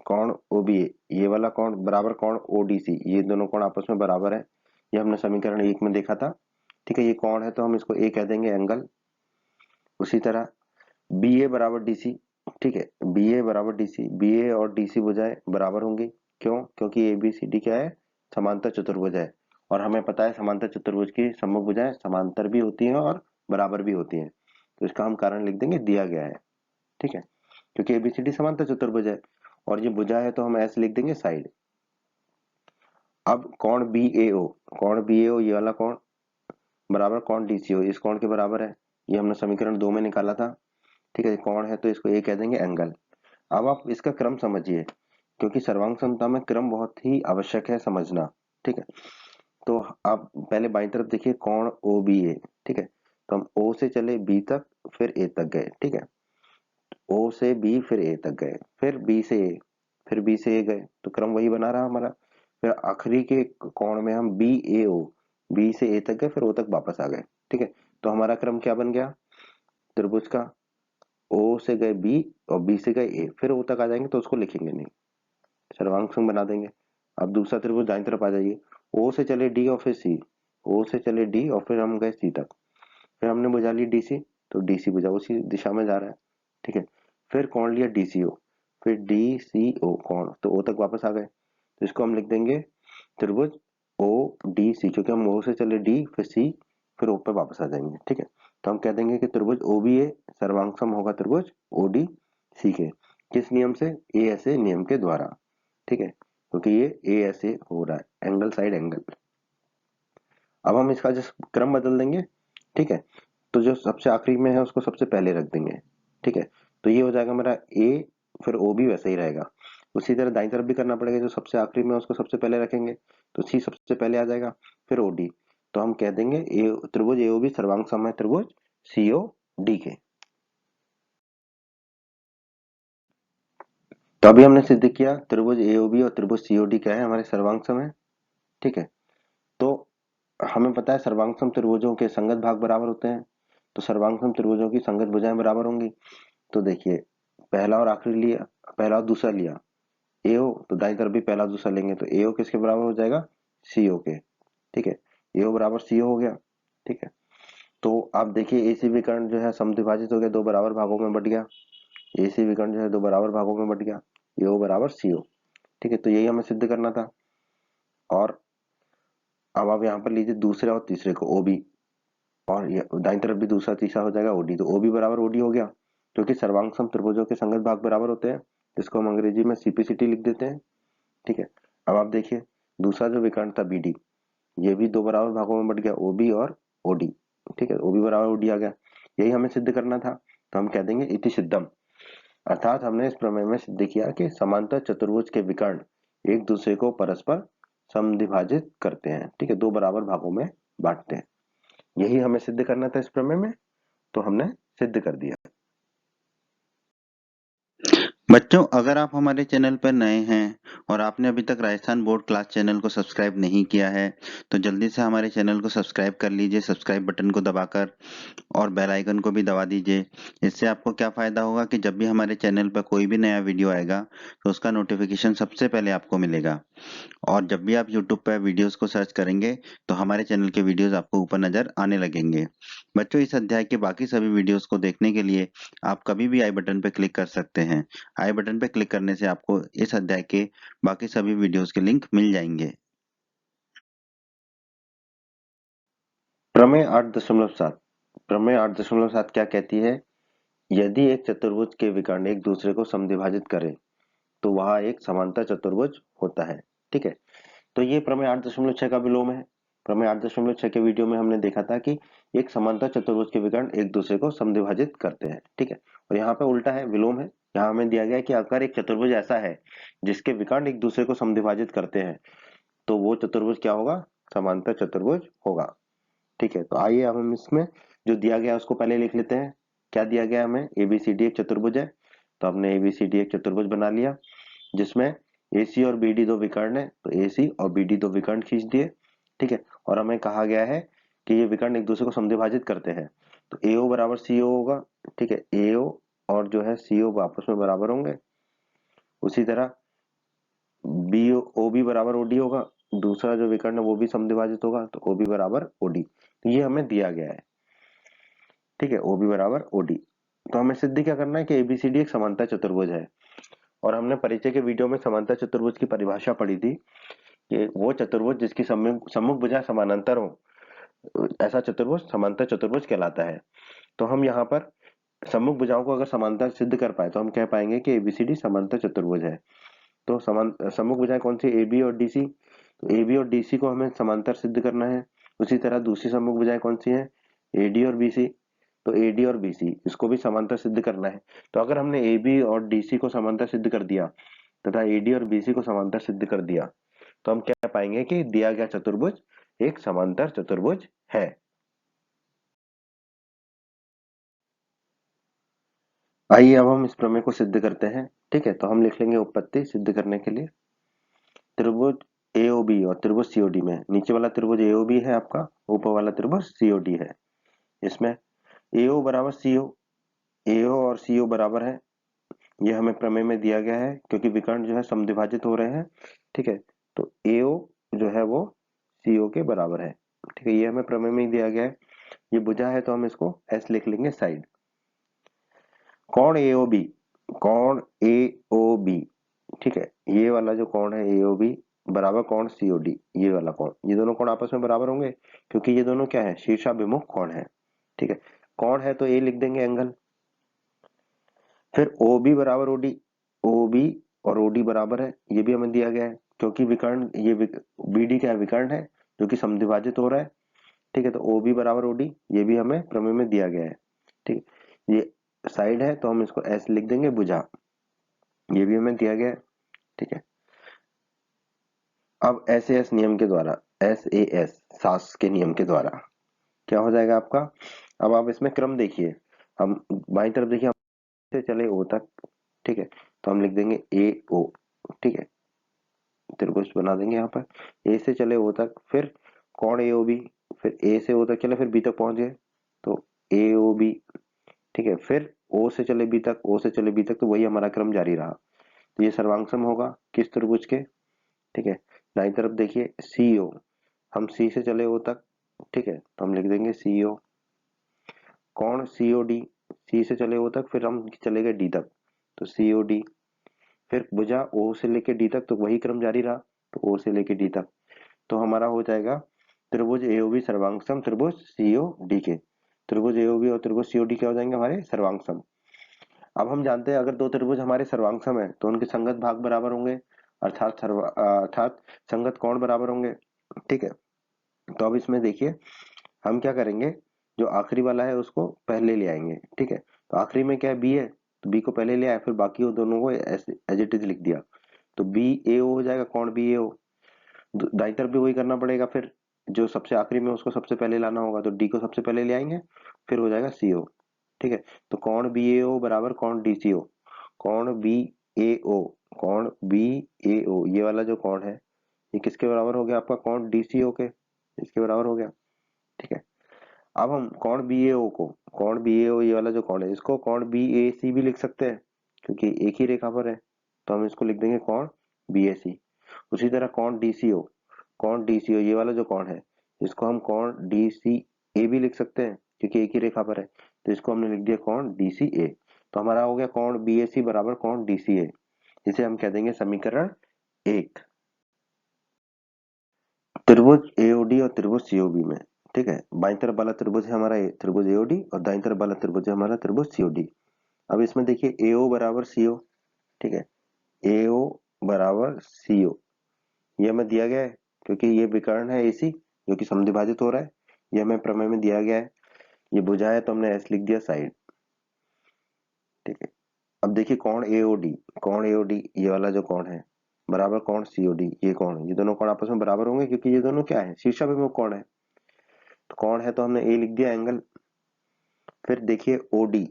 कोण OBA ये वाला कोण बराबर कोण ODC, ये दोनों कोण आपस में बराबर है, ये हमने समीकरण 1 में देखा था। ठीक है, ये कोण है तो हम इसको A कह देंगे एंगल। उसी तरह BA बराबर DC, ठीक है, BA बराबर DC, BA और DC भुजाएं बराबर होंगी। क्यों? क्योंकि ABCD क्या है, समांतर चतुर्भुज है, और हमें पता है समांतर चतुर्भुज की सम्मुख भुजाएं समांतर भी होती हैं और बराबर भी होती हैं। तो इसका हम कारण लिख देंगे, दिया गया है। ठीक है, क्योंकि ABCD समांतर चतुर्भुज है और ये भुजा है तो हम ऐसे लिख देंगे साइड। अब कोण BAO, कोण BAO ये वाला कोण बराबर कोण DCO, इस कोण के बराबर है, ये हमने समीकरण 2 में निकाला था। ठीक है, कोण है तो इसको A कह देंगे एंगल। अब आप इसका क्रम समझिए, क्योंकि सर्वांग समता में क्रम बहुत ही आवश्यक है समझना। ठीक है, तो आप पहले बाईं तरफ देखिए कोण OBA। ठीक है, तो हम O से चले B तक, फिर A तक गए। ठीक है, O से B फिर A तक गए, फिर B से A, फिर B से A गए, तो क्रम वही बना रहा हमारा। फिर आखिरी के कोण में हम BAO, B से A तक गए, फिर O तक वापस आ गए। ठीक है, तो हमारा क्रम क्या बन गया त्रिभुज का, O से गए B और B से गए A, फिर O तक आ जाएंगे तो उसको लिखेंगे नहीं, सर्वांग संग बना देंगे। अब दूसरा त्रिभुज दाईं तरफ आ जाइए, O से चले D और फिर C, O से चले D और फिर हम गए C तक, फिर हमने बुझा ली DC, तो DC बुझा उसी दिशा में जा रहा है। ठीक है, फिर कोण लिया DCO, फिर DCO कोण, तो O तक वापस आ गए, तो इसको हम लिख देंगे त्रिभुज ODC, क्योंकि हम O से चले D फिर C फिर O पे वापस आ जाएंगे। ठीक है, तो हम कह देंगे कि त्रिभुज OBA सर्वांग सम होगा त्रिभुज ODC के, किस नियम से, ASA नियम के द्वारा। ठीक है, क्योंकि ये ASA हो रहा है, एंगल साइड एंगल। अब हम इसका जो क्रम बदल देंगे। ठीक है, तो जो सबसे आखिरी में है उसको सबसे पहले रख देंगे। ठीक है, तो ये हो जाएगा मेरा A, फिर O भी वैसे ही रहेगा। उसी तरह दाईं तरफ भी करना पड़ेगा, जो सबसे आखिरी में है उसको सबसे पहले रखेंगे, तो C सबसे पहले आ जाएगा, फिर OD। तो हम कह देंगे त्रिभुज AOB सर्वांग सम है त्रिभुज COD के। तो अभी हमने सिद्ध किया त्रिभुज AOB और त्रिभुज COD क्या है, हमारे सर्वांग सम है। ठीक है, तो हमें पता है सर्वांग सम त्रिभुजों के संगत भाग बराबर होते हैं, तो सर्वांग सम त्रिभुजों की संगत भुजाएं बराबर होंगी। तो देखिए पहला और आखिरी लिया, पहला और दूसरा लिया AO, तो दाईं तरफ भी पहला दूसरा लेंगे, तो AO किसके बराबर हो जाएगा, CO के। ठीक है, AO बराबर CO हो गया। ठीक है, तो आप देखिए AC विकर्ण जो है समद्विभाजित हो गया, दो बराबर भागों में बट गया। AC विकर्ण जो है दो बराबर भागों में बट गया, AO बराबर CO। ठीक है, तो यही हमें सिद्ध करना था। और अब आप यहाँ पर लीजिए दूसरे और तीसरे को OB, और दाईं तरफ भी दूसरा तीसरा हो जाएगा OD, तो OB बराबर OD हो गया, क्योंकि सर्वांग सम त्रिभुजों के संगत भाग बराबर होते हैं, जिसको हम अंग्रेजी में CPCT लिख देते हैं। ठीक है, अब आप देखिए दूसरा जो विकर्ण था BD, ये भी दो बराबर भागों में बट गया, OB और OD। ठीक है, OB बराबर OD आ गया, यही हमें सिद्ध करना था, तो हम कह देंगे इति सिद्धम, अर्थात हमने इस प्रमेय में सिद्ध किया कि समांतर चतुर्भुज के विकर्ण एक दूसरे को परस्पर समद्विभाजित करते हैं। ठीक है, दो बराबर भागों में बांटते हैं, यही हमें सिद्ध करना था इस प्रमेय में, तो हमने सिद्ध कर दिया। बच्चों, अगर आप हमारे चैनल पर नए हैं और आपने अभी तक राजस्थान बोर्ड क्लास चैनल को सब्सक्राइब नहीं किया है, तो जल्दी से हमारे चैनल को सब्सक्राइब कर लीजिए, सब्सक्राइब बटन को दबाकर, और बेल आइकन को भी दबा दीजिए। इससे आपको क्या फ़ायदा होगा कि जब भी हमारे चैनल पर कोई भी नया वीडियो आएगा, तो उसका नोटिफिकेशन सबसे पहले आपको मिलेगा। और जब भी आप यूट्यूब पर वीडियोस को सर्च करेंगे, तो हमारे चैनल के वीडियोस आपको ऊपर नज़र आने लगेंगे। बच्चों, इस अध्याय के बाकी सभी वीडियोस को देखने के लिए आप कभी भी आई बटन पर क्लिक कर सकते हैं। आई बटन पर क्लिक करने से आपको इस अध्याय के बाकी सभी वीडियोस के लिंक मिल जाएंगे। प्रमेय 8.7, प्रमेय 8.7 क्या कहती है, यदि एक चतुर्भुज के विकर्ण एक दूसरे को समद्विभाजित करें तो वह एक समांतर चतुर्भुज होता है। ठीक है, तो ये प्रमेय 8.6 का विलोम है। प्रमेय 8.6 के वीडियो में हमने देखा था कि एक समांतर चतुर्भुज के विकर्ण एक दूसरे को समद्विभाजित करते हैं। ठीक है, और यहाँ पे उल्टा है, विलोम है। यहाँ हमें दिया गया है कि अगर एक चतुर्भुज ऐसा है जिसके विकर्ण एक दूसरे को समद्विभाजित करते हैं, तो वो चतुर्भुज क्या होगा, समांतर चतुर्भुज होगा। ठीक है, तो आइए अब हम इसमें जो दिया गया है उसको पहले लिख लेते हैं। क्या दिया गया हमें, ABCD एक चतुर्भुज है, तो हमने ABCD एक चतुर्भुज बना लिया जिसमें AC और BD दो विकर्ण है, तो AC और BD दो विकर्ण खींच दिए। ठीक है, और हमें कहा गया है कि ये विकर्ण एक दूसरे को समद्विभाजित करते हैं, तो AO बराबर CO होगा। ठीक है, AO और जो है CO आपस में बराबर होंगे। उसी तरह OB बराबर OD होगा, दूसरा जो विकर्ण है वो भी समद्विभाजित होगा, तो OB बराबर OD। तो ये हमें दिया गया है। ठीक है, OB बराबर OD। तो हमें सिद्ध क्या करना है कि ABCD एक समांतर चतुर्भुज है। और हमने परिचय के वीडियो में समांतर चतुर्भुज की परिभाषा पढ़ी थी कि वो चतुर्भुज जिसकी सम्मुख भुजा समानांतर हो, ऐसा चतुर्भुज समांतर चतुर्भुज कहलाता है। तो हम यहाँ पर सम्मुख भुजाओं को अगर समांतर सिद्ध कर पाए तो हम कह पाएंगे कि ABCD समांतर चतुर्भुज है। तो सम्मुख भुजाएं कौन सी, AB और DC। तो AB और DC को हमें समांतर सिद्ध करना है। उसी तरह दूसरी सम्मुख भुजाएं कौन सी हैं, AD और BC। तो AD और BC इसको भी समांतर सिद्ध करना है। तो अगर हमने AB और DC को समांतर सिद्ध कर दिया तथा AD और BC को समांतर सिद्ध कर दिया तो हम कह पाएंगे कि दिया गया चतुर्भुज एक समांतर चतुर्भुज है। आइए अब हम इस प्रमेय को सिद्ध करते हैं। ठीक है, तो हम लिख लेंगे उत्पत्ति सिद्ध करने के लिए। त्रिभुज AOB और त्रिभुज COD में नीचे वाला त्रिभुज AOB है आपका, ऊपर वाला त्रिभुज COD है। इसमें AO बराबर CO, AO और CO बराबर है, ये हमें प्रमेय में दिया गया है क्योंकि विकर्ण जो है समद्विभाजित हो रहे हैं। ठीक है, तो AO जो है वो CO के बराबर है। ठीक है, ये हमें प्रमेय में ही दिया गया है। ये भुजा है तो हम इसको S लिख लेंगे साइड। कौन AOB, कौन AOB। ठीक है, ये वाला जो कोण है AOB बराबर कोण COD, ये वाला कोण, ये दोनों कोण आपस में बराबर होंगे क्योंकि ये दोनों क्या है, शीर्षाभिमुख कोण है। ठीक है, कोण है तो A लिख देंगे एंगल। फिर OB बराबर OD, OB और OD बराबर है, ये भी हमें दिया गया है क्योंकि विकर्ण ये BD क्या है, विकर्ण है जो कि समद्विभाजित हो रहा है। ठीक है, तो OB बराबर OD ये भी हमें प्रमेय में दिया गया है। ठीक है, ये साइड है तो हम इसको S लिख देंगे, भुजा, ये भी हमें दिया गया है। ठीक है, अब SAS नियम के द्वारा, SAS सास के नियम के द्वारा क्या हो जाएगा आपका। अब आप इसमें क्रम देखिए, हम बाईं तरफ देखिए, हम से चले O तक। ठीक है, तो हम लिख देंगे AO। ठीक है, त्रिभुज बना देंगे यहाँ पर, A से चले O तक, फिर कोण AOB, फिर A से O तक चले, फिर B तक पहुंच गए तो AOB। ठीक है, फिर O से चले B तक, O से चले B तक, तो वही हमारा क्रम जारी रहा। तो ये सर्वांग होगा किस त्रिभुज के। ठीक है, दाईं तरफ देखिए CO, हम C से चले O तक। ठीक है, तो हम लिख देंगे CO। कौन COD, C से चले O तक, फिर हम चले गए D तक, तो COD। फिर भुजा O से लेके D तक, तो वही क्रम जारी रहा, तो O से लेके D तक। तो हमारा हो जाएगा त्रिभुज AOB सर्वांग सम त्रिभुज COD के। त्रिभुज AOB और त्रिभुज COD क्या हो जाएंगे हमारे, सर्वांग सम। अब हम जानते हैं अगर दो त्रिभुज हमारे सर्वांग सम है तो उनके संगत भाग बराबर होंगे, अर्थात संगत कोण बराबर होंगे। ठीक है, तो अब इसमें देखिए हम क्या करेंगे, जो आखिरी वाला है उसको पहले ले आएंगे। ठीक है, तो आखिरी में क्या है, बी है, तो बी को पहले ले आए, फिर बाकी वो दोनों को एज इट इज लिख दिया, तो BAO हो जाएगा, कौन BAO। दाई तरफ भी वही करना पड़ेगा, फिर जो सबसे आखिरी में उसको सबसे पहले लाना होगा, तो D को सबसे पहले ले आएंगे, फिर हो जाएगा CO। ठीक है, तो कौन BAO बराबर कौन DCO, कौन BAO, कौन BAO ये वाला जो कौन है ये किसके बराबर हो गया आपका, कौन DCO के, इसके बराबर हो गया। ठीक है, अब हम कौन BAO को, कौन BAO ये वाला जो कौन है इसको कौन BAC भी लिख सकते हैं क्योंकि एक ही रेखा पर है, तो हम इसको लिख देंगे कौन BAC। उसी तरह कौन DCO, कौन DCO ये वाला जो कौन है इसको हम कौन DCA भी लिख सकते हैं क्योंकि एक ही रेखा पर है, तो इसको हमने लिख दिया कौन DCA। तो हमारा हो गया कौन BAC बराबर कौन DCA, जिसे हम कह देंगे समीकरण 1। त्रिभुज AOD और त्रिभुज COB में, ठीक है, बाईं तरफ वाला त्रिभुज है हमारा त्रिभुज AOD और दाईं तरफ वाला त्रिभुज है हमारा त्रिभुज COD। अब इसमें देखिए AO बराबर CO। ठीक है, AO बराबर CO ये हमें दिया गया है क्योंकि ये विकर्ण है AC जो कि समद्विभाजित हो रहा है, ये हमें प्रमेय में दिया गया है। ये भुजा है तो हमने S लिख दिया साइड। ठीक है, अब देखिए कौन AOD, कौन AOD ये वाला जो कौन है बराबर कौन COD, ये कौन, ये दोनों कौन आपस में बराबर होंगे क्योंकि ये दोनों क्या है, शीर्षाभिमुख कौन है। तो कौन है तो हमने A लिख दिया एंगल। फिर देखिए OD,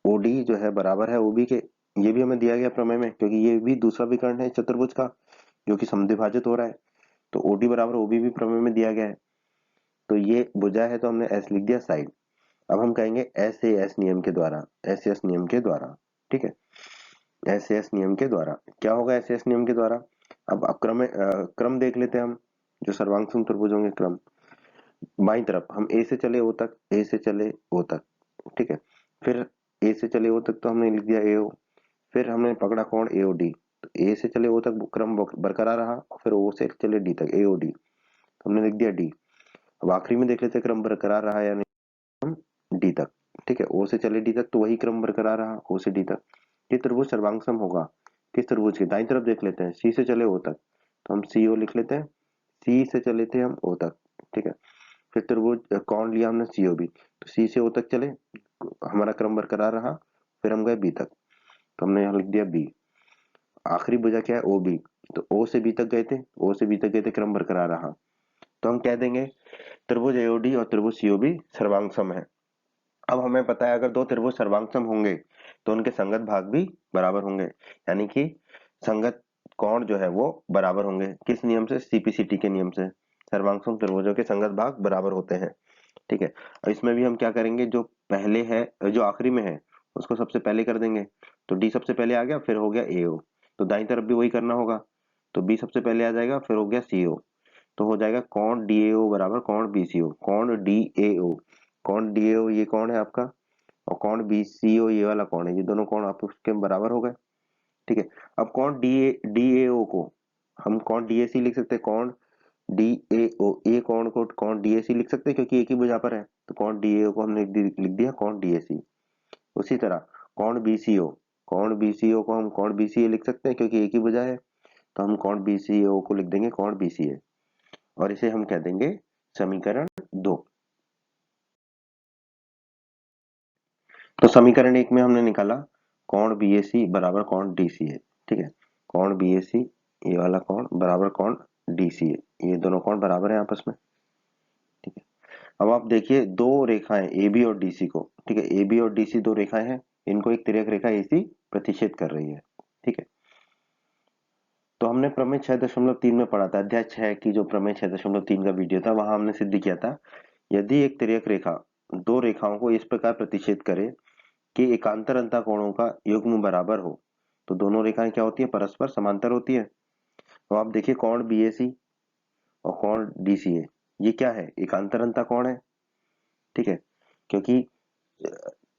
ओडी जो है बराबर है ओबी के। ये भी हमें दिया गया प्रमेय में, क्योंकि ये भी दूसरा विकर्ण है चतुर्भुज का जो कि समद्विभाजित हो रहा है। तो ओडी बराबर ओबी भी प्रमेय में दिया गया है। तो ये भुजा है तो हमने एस लिख दिया साइड। अब हम कहेंगे एस ए एस नियम के द्वारा, एस एस नियम के द्वारा, ठीक है। एस एस नियम के द्वारा क्या होगा, एस एस नियम के द्वारा। अब क्रम देख लेते हैं हम, जो सर्वांग समत्रिभुजों के क्रम। बाईं तरफ हम ए से चले ओ तक, ए से चले ओ तक, ठीक है। फिर ए से चले ओ तक तो हमने लिख दिया एओ। फिर हमने पकड़ा कोण एओडी, तो ए से चले ओ तक क्रम बरकरार रहा, फिर ओ से चले डी तक एओडी, तो हमने लिख दिया डी। अब आखिरी में देख लेते हैं क्रम बरकरार रहा या नहीं, डी तक, ठीक है। ओ से चले डी तक तो वही क्रम बरकरार रहा, ओ से डी तक। ये त्रिभुज सर्वांग सम होगा किस त्रिभुज के, दाईं तरफ देख लेते हैं, सी से चले ओ तक, तो हम सी ओ लिख लेते हैं, सी से चले थे हम ओ तक, ठीक है। फिर त्रिभुज कौन लिया हमने, सीओबी, तो सी से ओ तक चले, हमारा क्रम बरकरार रहा, फिर हम गए बी तक, तो हमने यहाँ लिख दिया बी। आखिरी भुजा क्या है, ओ बी, तो ओ से बी तक गए थे, ओ से बी तक गए थे, क्रम बरकरार रहा, तो हम कह देंगे त्रिभुज एओडी और त्रिभुज सीओबी सर्वांग सम है। अब हमें पता है अगर दो त्रिभुज सर्वांग सम होंगे तो उनके संगत भाग भी बराबर होंगे, यानी कि संगत कोण जो है वो बराबर होंगे। किस नियम से, सीपीसीटी के नियम से। सर्वांग सम त्रिभुजों के संगत भाग बराबर होते हैं, ठीक है। और इसमें भी हम क्या करेंगे, जो पहले है जो आखिरी में है उसको सबसे पहले कर देंगे, तो डी सबसे पहले आ गया, फिर हो गया एओ, तो दाईं तरफ भी वही करना होगा, तो बी सबसे पहले आ जाएगा, फिर हो गया सीओ, तो हो जाएगा कौन डीएओ बराबर कौन बीसीओ, कौन डीएओ, कौन डीएओ ये कौन है आपका, और कौन बीसीओ ये वाला कौन है, ये दोनों कौन आपस के बराबर हो गए, ठीक है। अब कौन डीएओ को हम कौन डीएसी लिख सकते हैं, कौन डीएओ, ए कौन को कौन डीएसी लिख सकते हैं क्योंकि एक ही भुजा पर है, तो कौन डीएओ को हमने लिख दिया कौन डीएसी। उसी तरह कौन बीसीओ, कौन बीसीओ को हम कौन बीसीए लिख सकते हैं क्योंकि एक ही भुजा है, तो हम कौन बीसीओ को लिख देंगे कौन बीसीए, और इसे हम कह देंगे समीकरण 2। तो समीकरण 1 में हमने निकाला कौन बीएसी बराबर कौन डीसीए, ठीक है। कौन बीएसी ये वाला कौन बराबर कौन डीसीए, ये दोनों कौन बराबर है आपस में, ठीक है। अब आप देखिए दो रेखाएं ए बी और डीसी को, ठीक है, ए बी और डीसी दो रेखाएं हैं, इनको एक तिर्यक रेखा एसी प्रतिच्छेद कर रही है, ठीक है। तो हमने प्रमेय 6.3 में पढ़ा था, अध्याय 6 की जो प्रमेय 6.3 का वीडियो था, वहां हमने सिद्ध किया था यदि एक तिर्यक रेखा दो रेखाओं को इस प्रकार प्रतिच्छेद करे कि एकांतर अंतःकोणों का युग्म बराबर हो, तो दोनों रेखाएं क्या होती है, परस्पर समांतर होती है। तो आप देखिए कौन बीएसी और कौन डीसीए, ये क्या है, एकांतर अंतःकोण है, ठीक है। क्योंकि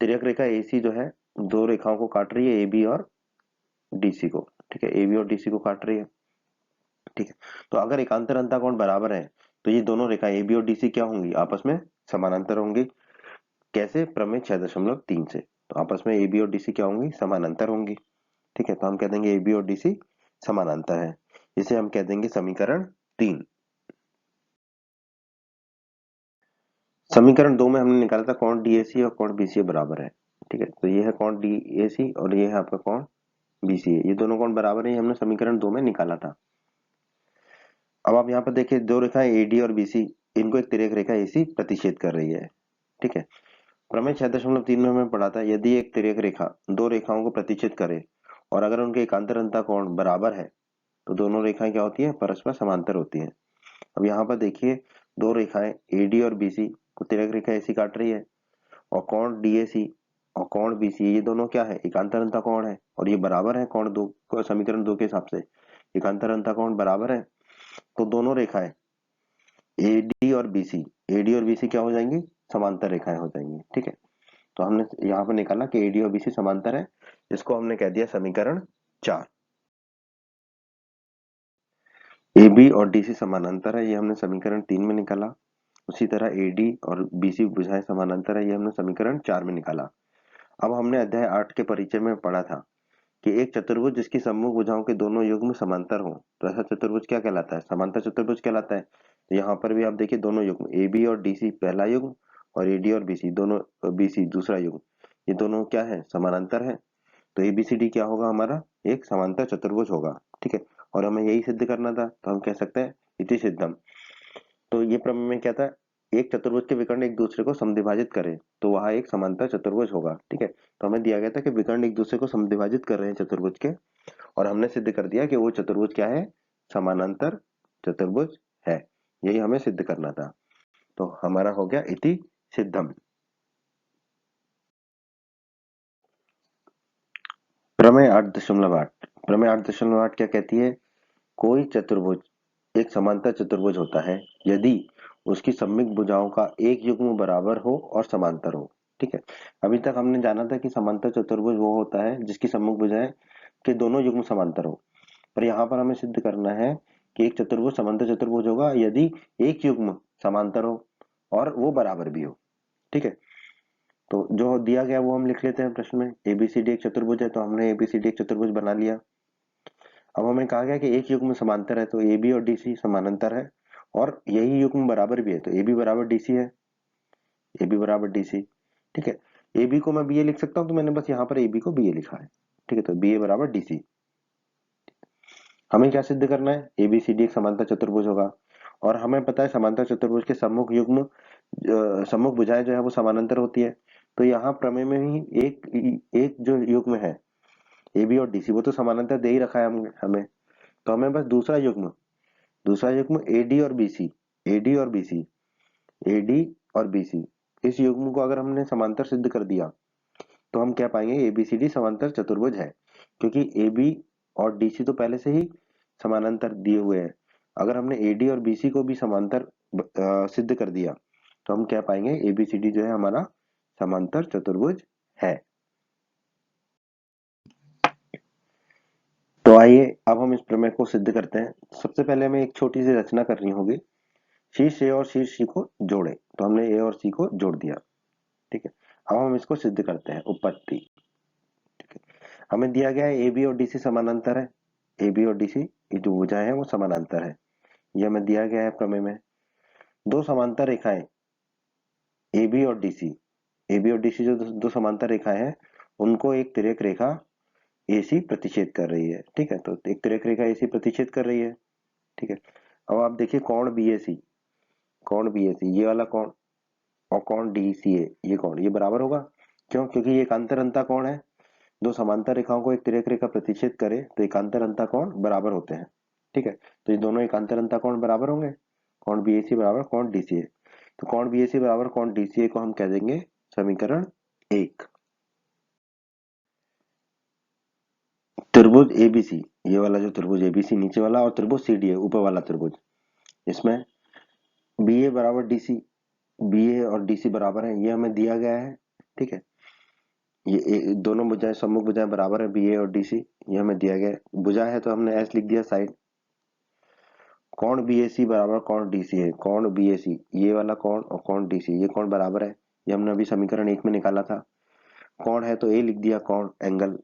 तिर्यक रेखा एसी जो है दो रेखाओं को काट रही है, ए बी और डीसी को, ठीक है, ए बी और डीसी को काट रही है, ठीक है। तो अगर एकांतर अंतःकोण बराबर है तो ये दोनों रेखा ए बी और डीसी क्या होंगी, आपस में समानांतर होंगी। कैसे, प्रमेय 6.3 से, तो आपस में ए बी और डीसी क्या होंगी, समानांतर होंगी, ठीक है। तो हम कह देंगे ए बी और डीसी समानांतर है, इसे हम कह देंगे समीकरण 3। समीकरण 2 में हमने निकाला था कौन डीएसी और कौन बीसीए बराबर है, ठीक है। तो ये है कौन डीएसी और ये है आपका कौन बीसीए, ये दोनों कौन बराबर है, ये हमने समीकरण 2 में निकाला था। अब आप यहाँ पर देखिए दो रेखाएं एडी और बीसी, इनको एक तिर्यक रेखा एसी प्रतिच्छेद कर रही है, ठीक है। प्रमेय 6.3 में हमें पढ़ा था यदि एक तिर्यक रेखा दो रेखाओं को प्रतिच्छेद करे और अगर उनके एकांतर अंतःकोण बराबर है तो दोनों रेखाएं क्या होती हैं, परस्पर समांतर होती हैं। अब यहाँ पर देखिए दो रेखाएं एडी और बीसी को तिर्यक रेखा एसी काट रही है, और कौन डीएसी और कौन बीसी ये दोनों क्या है, एकांतर अंतःकोण है, और ये बराबर है कौन दो को, समीकरण 2 के हिसाब से एकांतर अंतःकोण बराबर है, तो दोनों रेखाएं एडी और बीसी, एडी और बीसी क्या हो जाएंगी, समांतर रेखाएं हो जाएंगी, ठीक है। तो हमने यहाँ पर निकाला कि एडी और बीसी समांतर है, जिसको हमने कह दिया समीकरण 4। ए बी और डीसी समानांतर है, ये हमने समीकरण 3 में निकाला। उसी तरह एडी और बीसी भुजाएं समानांतर है, ये हमने समीकरण 4 में निकाला। अब हमने अध्याय 8 के परिचय में पढ़ा था कि एक चतुर्भुज जिसकी सम्मुख भुजाओं के दोनों युग्म समांतर हो तो ऐसा चतुर्भुज क्या कहलाता है, समांतर चतुर्भुज कहलाता है। तो यहाँ पर भी आप देखिए दोनों युग्म ए बी और डीसी पहला युग्म और एडी और बीसी दोनों, बीसी दूसरा युग्म, ये दोनों क्या है, समानांतर है। तो एबीसीडी क्या होगा, हमारा एक समांतर चतुर्भुज होगा, ठीक है। और हमें यही सिद्ध करना था, तो हम कह सकते हैं इति सिद्धम। तो ये प्रमेय में क्या था, एक चतुर्भुज के विकर्ण एक दूसरे को समद्विभाजित करें तो वह एक समांतर चतुर्भुज होगा। ठीक है, तो हमें दिया गया था कि विकर्ण एक दूसरे को समद्विभाजित कर रहे हैं चतुर्भुज के, और हमने सिद्ध कर दिया कि वो चतुर्भुज क्या है, समानांतर चतुर्भुज है। यही हमें सिद्ध करना था। तो हमारा हो गया इति सिद्धम। प्रमेय 8.8। प्रमेय 8.8 क्या कहती है, कोई चतुर्भुज एक समांतर चतुर्भुज होता है यदि उसकी सम्मिक भुजाओं का एक युग्म बराबर हो और समांतर हो। ठीक है, अभी तक हमने जाना था कि समांतर चतुर्भुज वो होता है जिसकी सम्मुख भुजाएं के दोनों युग्म समांतर हो, पर यहाँ पर हमें सिद्ध करना है कि एक चतुर्भुज समांतर चतुर्भुज होगा यदि एक युग्म समांतर हो और वो बराबर भी हो। ठीक है, तो जो दिया गया वो हम लिख लेते हैं प्रश्न में। एबीसीडी एक चतुर्भुज है, तो हमने एबीसीडी एक चतुर्भुज बना लिया। अब हमें कहा गया कि एक युग्म समांतर है, तो ए बी और डी सी समानांतर है, और यही युग्म बराबर भी है, तो ए बी बराबर डी सी है, ए बी बराबर डी सी। ठीक है, ए बी को मैं बी ए लिख सकता हूँ, तो मैंने बस यहाँ पर ए बी को बी ए लिखा है। ठीक है, तो बी ए बराबर डी सी। हमें क्या सिद्ध करना है, ए बी सी डी एक समांतर चतुर्भुज होगा, और हमें पता है समांतर चतुर्भुज के सम्मुख युग्म सम्मुख भुजाएं जो है वो समानांतर होती है। तो यहाँ प्रमेय में ही एक एक जो युग्म है ए बी और डी सी वो तो समानांतर दे ही रखा है हमें, तो हमें बस दूसरा युग्म एडी और बीसी, एडी और बीसी, एडी और बीसी, इस युग्म को अगर हमने समांतर सिद्ध कर दिया तो हम कह पाएंगे एबीसीडी समांतर चतुर्भुज है, क्योंकि एबी और डीसी तो पहले से ही समानांतर दिए हुए हैं। अगर हमने एडी और बीसी को भी समांतर सिद्ध कर दिया तो हम कह पाएंगे एबीसीडी जो है हमारा समांतर चतुर्भुज है। तो आइए अब हम इस प्रमेय को सिद्ध करते हैं। सबसे पहले हमें एक छोटी सी रचना करनी होगी, शीर्ष ए और शीर्ष सी को जोड़े, तो हमने ए और सी को जोड़ दिया। ठीक है, अब हम इसको सिद्ध करते हैं, उपपत्ति। ठीक है, हमें दिया गया है ए बी और डी सी समानांतर है, ए बी और डी सी ये जो भुजाएं हैं वो समानांतर है, ये हमें दिया गया है प्रमेय में। दो समांतर रेखाएं ए बी और डी सी, ए बी और डी सी जो दो समांतर रेखाएं हैं उनको एक तिर्यक रेखा एसी प्रतिच्छेद कर रही है। ठीक है, तो एक तिर्यक रेखा एसी प्रतिच्छेद कर रही है। ठीक है, अब आप देखिए कोण बीएसी, कोण बीएसी ये वाला कोण और कोण डीसीए ये कोण ये बराबर होगा। क्यों, क्योंकि ये एकांतर अंता कोण है। दो समांतर रेखाओं को एक तिर्यक रेखा प्रतिच्छेद करे तो एकांतर अंता कोण बराबर होते हैं। ठीक है, तो ये दोनों एकांतर अंता कोण बराबर होंगे, कोण बीएसी बराबर कोण डीसीए। तो कोण बीएसी बराबर कोण डीसीए को हम कह देंगे समीकरण 1। त्रिभुज एबीसी, ये वाला जो त्रिभुज एबीसी नीचे वाला, और त्रिभुज सीडीए ऊपर वाला त्रिभुज, इसमें बी ए बराबर डी सी, बी ए और डी सी बराबर है, ये हमें दिया गया है। ठीक है, ये दोनों भुजाएं सम्मुख भुजाएं बराबर है बी ए और डी सी, ये हमें दिया गया है। भुजा है तो हमने एस लिख दिया साइड। कोण बी ए सी बराबर कोण डी सी है, कोण बी ए सी ये वाला कोण और कोण डी सी ये कोण बराबर है, ये हमने अभी समीकरण 1 में निकाला था। कोण है तो ए लिख दिया, कोण एंगल।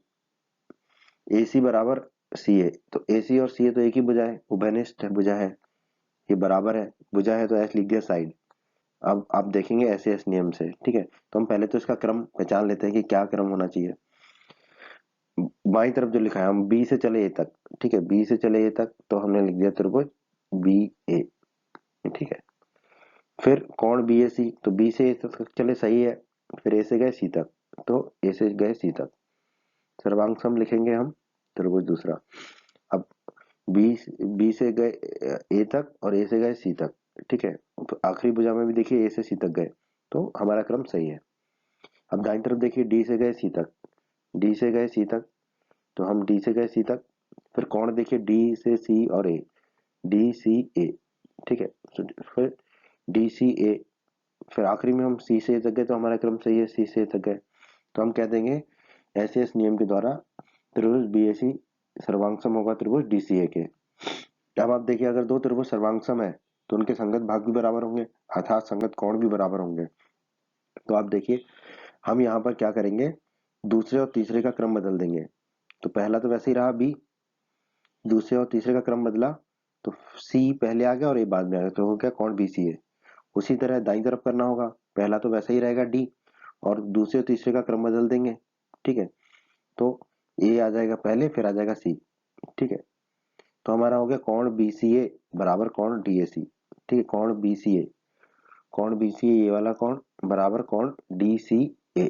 ए सी बराबर सी ए, तो ए सी और सी ए तो एक ही भुजा है, उभयनिष्ठ भुजा है, ये बराबर है। भुजा है तो एस लिख दिया साइड। अब आप देखेंगे ऐसे एस नियम से। ठीक है, तो हम पहले तो इसका क्रम पहचान लेते हैं कि क्या क्रम होना चाहिए। बाई तरफ जो लिखा है, हम बी से चले ए तक, ठीक है, बी से चले ए तक, तो हमने लिख दिया त्रिभुज बी ए। ठीक है, फिर कोण बी ए सी, तो बी से ए तक चले सही है, फिर ए से गए सी तक, तो ए से गए सी तक, सर्वांग सम लिखेंगे हम त्रिभुज दूसरा। अब बी बी से गए ए तक और ए से गए सी तक। ठीक है, तो आखिरी भुजा में भी देखिए ए से सी तक गए, तो हमारा क्रम सही है। अब दाईं तरफ देखिए डी से गए सी तक, डी से गए सी तक, तो हम डी से गए सी तक, फिर कोण देखिए डी से सी और ए, डी सी ए। ठीक है, फिर डी सी ए, फिर आखिरी में हम सी से ए तक गए, तो हमारा क्रम सही है, सी से ए तक गए, तो हम कह देंगे ऐसे इस नियम के द्वारा त्रिभुज बी ए सी सर्वांगसम होगा त्रिभुज डी सी ए के। अब आप देखिए अगर दो त्रिभुज सर्वांगसम है तो उनके संगत भाग भी बराबर होंगे, अर्थात संगत कोण भी बराबर होंगे। तो आप देखिए हम यहाँ पर क्या करेंगे, दूसरे और तीसरे का क्रम बदल देंगे। तो पहला तो वैसे ही रहा बी, दूसरे और तीसरे का क्रम बदला तो सी पहले आ गया और ए बाद में आ गया, तो हो गया कोण बी सी ए। उसी तरह दाईं तरफ करना होगा, पहला तो वैसे ही रहेगा डी और दूसरे और तीसरे का क्रम बदल देंगे। ठीक है, तो ए आ जाएगा पहले, फिर आ जाएगा सी। ठीक है, तो हमारा हो गया कोण बी सी ए बराबर कोण डी ए सी। ठीक है, कोण बी सी ए कोण BCA ये वाला कोण बराबर कोण DCA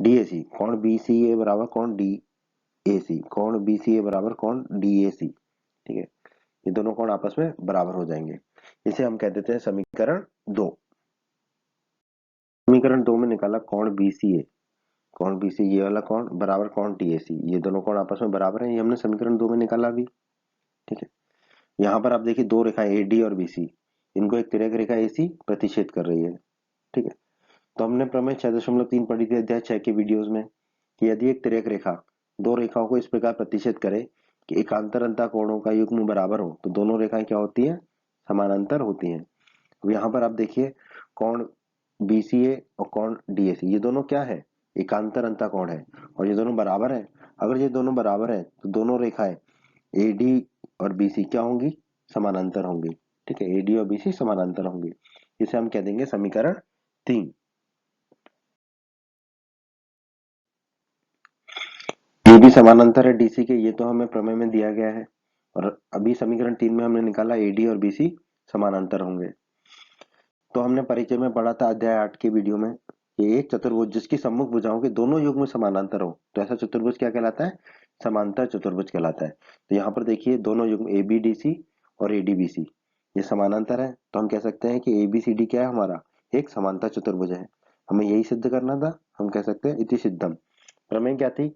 DAC, कोण BCA बराबर कोण DAC, कोण BCA बराबर कोण DAC। ठीक है, ये दोनों कोण आपस में बराबर हो जाएंगे। इसे हम कह देते हैं समीकरण 2। समीकरण 2 में निकाला कोण BCA, कोण BCA ये वाला कोण बराबर कोण DAC, ये दोनों कोण आपस में बराबर है, ये हमने समीकरण 2 में निकाला अभी। ठीक है, यहाँ पर आप देखिए दो रेखा AD और BC, इनको एक तिर्यक रेखा AC प्रतिच्छेद कर रही है। ठीक है, तो हमने प्रमेय 6.3 पढ़ी थी अध्याय 6 के वीडियोस में कि यदि एक तिर्यक रेखा दो रेखाओं को इस प्रकार प्रतिच्छेद करे कि एकांतर अंतः कोणों का युग्म बराबर हो तो दोनों रेखाएं क्या होती है, समानांतर होती हैं। अब यहाँ पर आप देखिए कोण BCA और कोण DAC ये दोनों क्या है, एकांतर अंतः कोण है और ये दोनों बराबर है। अगर ये दोनों बराबर है तो दोनों रेखाएं AD और BC क्या होंगी, समानांतर होंगी। ठीक है, AD और BC समानांतर होंगी, इसे हम कह देंगे समीकरण 3। ये भी समानांतर है DC के, ये तो हमें प्रमेय में दिया गया है। और अभी समीकरण 3 में हमने निकाला AD और BC समानांतर होंगे। तो हमने परिचय में पढ़ा था अध्याय 8 के वीडियो में कि एक चतुर्भुज जिसकी सम्मुख भुजाओं के दोनों युग्म समानांतर हो तो ऐसा चतुर्भुज क्या कहलाता है, समांतर चतुर्भुज कहलाता है। तो यहाँ पर देखिए दोनों युग्म ABDC और ADBC ये समानांतर है, तो हम कह सकते हैं कि ABCD क्या है, हमारा एक समांतर चतुर्भुज है। हमें यही सिद्ध करना था, हम कह सकते हैं इति सिद्धम। प्रमेय क्या थी,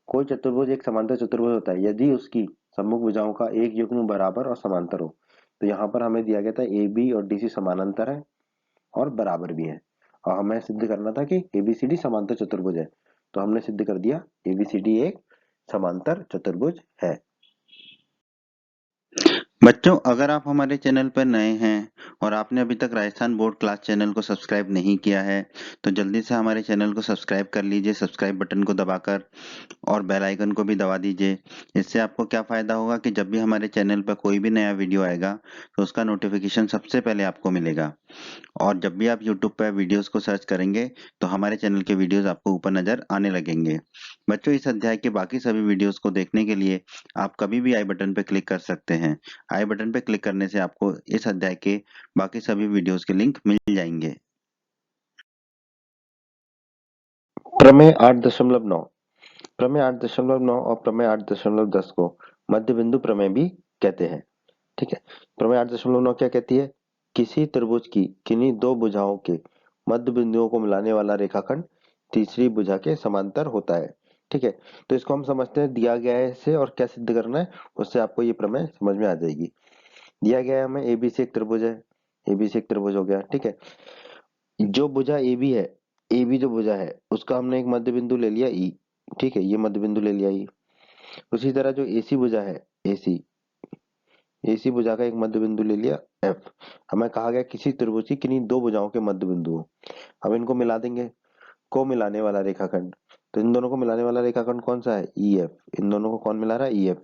कोई चतुर्भुज एक समांतर चतुर्भुज होता है यदि उसकी सम्मुख भुजाओं का एक युग्म बराबर और समांतर हो। तो यहाँ पर हमें दिया गया था AB और DC समानांतर है और बराबर भी है, और हमें सिद्ध करना था कि ABCD समांतर चतुर्भुज है। तो हमने सिद्ध कर दिया ABCD एक समांतर चतुर्भुज है। बच्चों, अगर आप हमारे चैनल पर नए हैं और आपने अभी तक राजस्थान बोर्ड क्लास चैनल को सब्सक्राइब नहीं किया है तो जल्दी से हमारे चैनल को सब्सक्राइब कर लीजिए, सब्सक्राइब बटन को दबाकर, और बेल आइकन को भी दबा दीजिए। इससे आपको क्या फ़ायदा होगा कि जब भी हमारे चैनल पर कोई भी नया वीडियो आएगा तो उसका नोटिफिकेशन सबसे पहले आपको मिलेगा। और जब भी आप YouTube पर वीडियोस को सर्च करेंगे तो हमारे चैनल के वीडियोस आपको ऊपर नज़र आने लगेंगे। बच्चों, इस अध्याय के बाकी सभी वीडियोस को देखने के लिए आप कभी भी आई बटन पर क्लिक कर सकते हैं। आई बटन पर क्लिक करने से आपको इस अध्याय के बाकी सभी वीडियोस के लिंक मिल जाएंगे। प्रमेय 8.9, प्रमेय 8.9 और प्रमेय 8.10 को मध्य बिंदु प्रमेय भी कहते हैं। ठीक है, प्रमेय 8.9 क्या कहती है, किसी त्रिभुज की किन्हीं दो भुजाओं के मध्य बिंदुओं को मिलाने वाला रेखाखंड तीसरी भुजा के समांतर होता है। ठीक है, तो इसको हम समझते हैं दिया गया है इसे और क्या सिद्ध करना है, उससे आपको ये प्रमेय समझ में आ जाएगी। दिया गया है हमें ABC एक त्रिभुज है, ABC एक त्रिभुज हो गया। ठीक है, जो भुजा AB है, AB जो भुजा है उसका हमने एक मध्य बिंदु ले लिया E। ठीक है, ये मध्य बिंदु ले लिया E। उसी तरह जो AC भुजा है, AC भुजा का एक मध्य बिंदु ले लिया F। हमें कहा गया किसी त्रिभुज की किन्हीं दो भुजाओं के मध्य बिंदु हो। अब इनको मिला देंगे, को मिलाने वाला रेखाखंड, तो इन दोनों को मिलाने वाला रेखाखंड कौन सा है, EF। इन दोनों को कौन मिला रहा है, EF।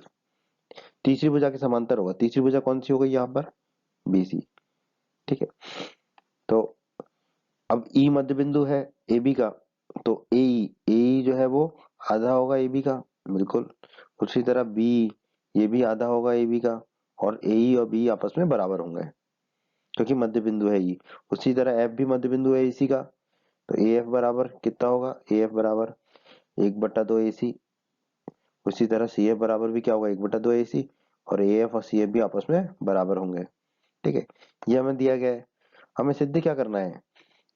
तीसरी भुजा के समांतर होगा, तीसरी भुजा कौन सी हो गई यहाँ पर, BC। ठीक है, तो अब E मध्य बिंदु है AB का, तो AE जो है वो आधा होगा AB का, बिल्कुल। उसी तरह B, ये भी आधा होगा AB का, और AE और B आपस में बराबर होंगे क्योंकि मध्य बिंदु है E। उसी तरह F भी मध्य बिंदु है AC का, तो AF बराबर कितना होगा, AF बराबर 1/2 AC। उसी तरह CF बराबर भी क्या होगा, 1/2 AC, और AF और CF भी आपस में बराबर होंगे। ठीक है, ये हमें दिया गया है। हमें सिद्ध क्या करना है